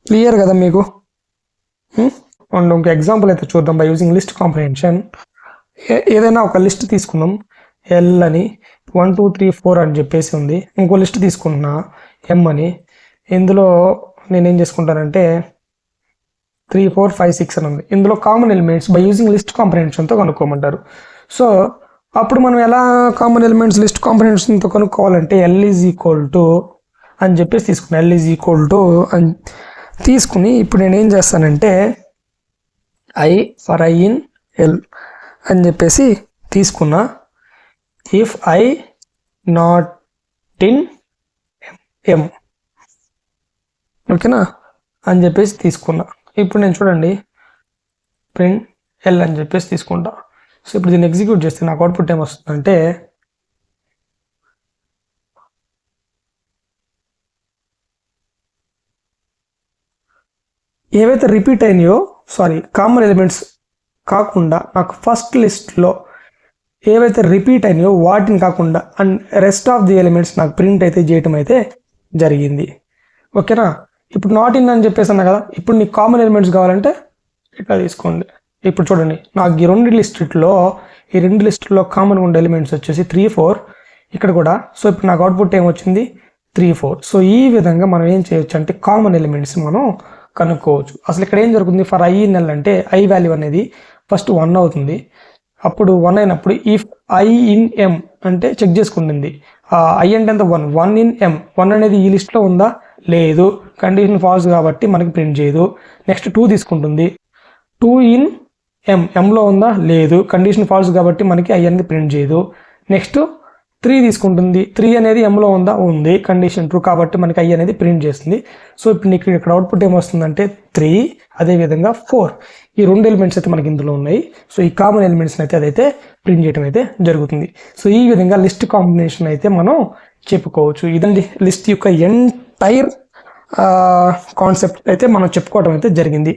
క్లియర్ కదా మీకు? అండ్ ఇంకొక ఎగ్జాంపుల్ అయితే చూద్దాం. బై యూజింగ్ లిస్ట్ కాంప్రిహెన్షన్, ఏదైనా ఒక లిస్ట్ తీసుకుందాం. ఎల్ అని 1 2 3 4 అని చెప్పేసి ఉంది. ఇంకో లిస్ట్ తీసుకుంటున్నా ఎం అని. ఇందులో నేనేం చేసుకుంటానంటే 3 4 5 6 అని ఉంది. ఇందులో common elements by using list కాంప్రిహెన్షన్తో కనుక్కోమంటారు. సో అప్పుడు మనం ఎలా కామన్ ఎలిమెంట్స్ లిస్ట్ కాంప్రిహెన్షన్తో కనుక్కోవాలంటే ఎల్ ఈజ్ ఈక్వల్ టు అని చెప్పేసి తీసుకున్నాను. ఎల్ ఈజ్ ఈక్వల్ టు అని తీసుకుని ఇప్పుడు నేను ఏం చేస్తానంటే I for I in L అని చెప్పేసి తీసుకున్నా. ఇఫ్ ఐ నాట్ ఇన్ ఎం, ఓకేనా అని చెప్పేసి తీసుకున్నా. ఇప్పుడు నేను చూడండి ప్రింట్ ఎల్ అని చెప్పేసి తీసుకుంటా. సో ఇప్పుడు దీన్ని ఎగ్జిక్యూట్ చేస్తే నాకు అవుట్పుట్ ఏం వస్తుందంటే ఏవైతే రిపీట్ అయినాయో, కామన్ ఎలిమెంట్స్ కాకుండా నాకు ఫస్ట్ లిస్ట్లో ఏవైతే రిపీట్ అయినాయో వాటిని కాకుండా and rest of the elements నాకు ప్రింట్ అయితే చేయటం అయితే జరిగింది. ఓకేనా? ఇప్పుడు నాట్ ఇన్ అని చెప్పేసి అన్నా కదా. ఇప్పుడు నీకు కామన్ ఎలిమెంట్స్ కావాలంటే ఇట్లా తీసుకోండి. ఇప్పుడు చూడండి నాకు ఈ రెండు లిస్టుల్లో కామన్గా ఉండే ఎలిమెంట్స్ వచ్చేసి 3 4 ఇక్కడ కూడా. సో ఇప్పుడు నాకు అవుట్పుట్ ఏమొచ్చింది 3 4. సో ఈ విధంగా మనం ఏం చేయొచ్చు అంటే కామన్ ఎలిమెంట్స్ మనం కనుక్కోవచ్చు. అసలు ఇక్కడ ఏం జరుగుతుంది, ఫర్ ఐ ఇన్ ఎల్ అంటే ఐ వాల్యూ అనేది ఫస్ట్ 1 అవుతుంది. అప్పుడు 1 అయినప్పుడు ఇఫ్ ఐ ఇన్ ఎం అంటే చెక్ చేసుకుంటుంది. ఐ అంటే ఎంత 1 ఇన్ ఎం, 1 అనేది ఈ లిస్ట్లో ఉందా లేదు, కండిషన్ ఫాల్స్ కాబట్టి మనకి ప్రింట్ చేయదు. నెక్స్ట్ 2 తీసుకుంటుంది. 2 ఇన్ ఎం, ఎంలో ఉందా లేదు, కండిషన్ ఫాల్స్ కాబట్టి మనకి ఐ అనేది ప్రింట్ చేయదు. నెక్స్ట్ 3 తీసుకుంటుంది. 3 అనేది ఎంలో ఉందా ఉంది, కండిషన్ ట్రూ కాబట్టి మనకి ఐ అనేది ప్రింట్ చేస్తుంది. సో ఇప్పుడు నీకు ఇక్కడ అవుట్పుట్ ఏమొస్తుందంటే 3, అదేవిధంగా 4. ఈ రెండు ఎలిమెంట్స్ అయితే మనకి ఇందులో ఉన్నాయి. సో ఈ కామన్ ఎలిమెంట్స్ని అయితే అదైతే ప్రింట్ చేయడం అయితే జరుగుతుంది. సో ఈ విధంగా లిస్ట్ కాంబినేషన్ అయితే మనం చెప్పుకోవచ్చు. ఇదండి లిస్ట్ యొక్క ఎంటైర్ కాన్సెప్ట్ అయితే మనం చెప్పుకోవడం అయితే జరిగింది.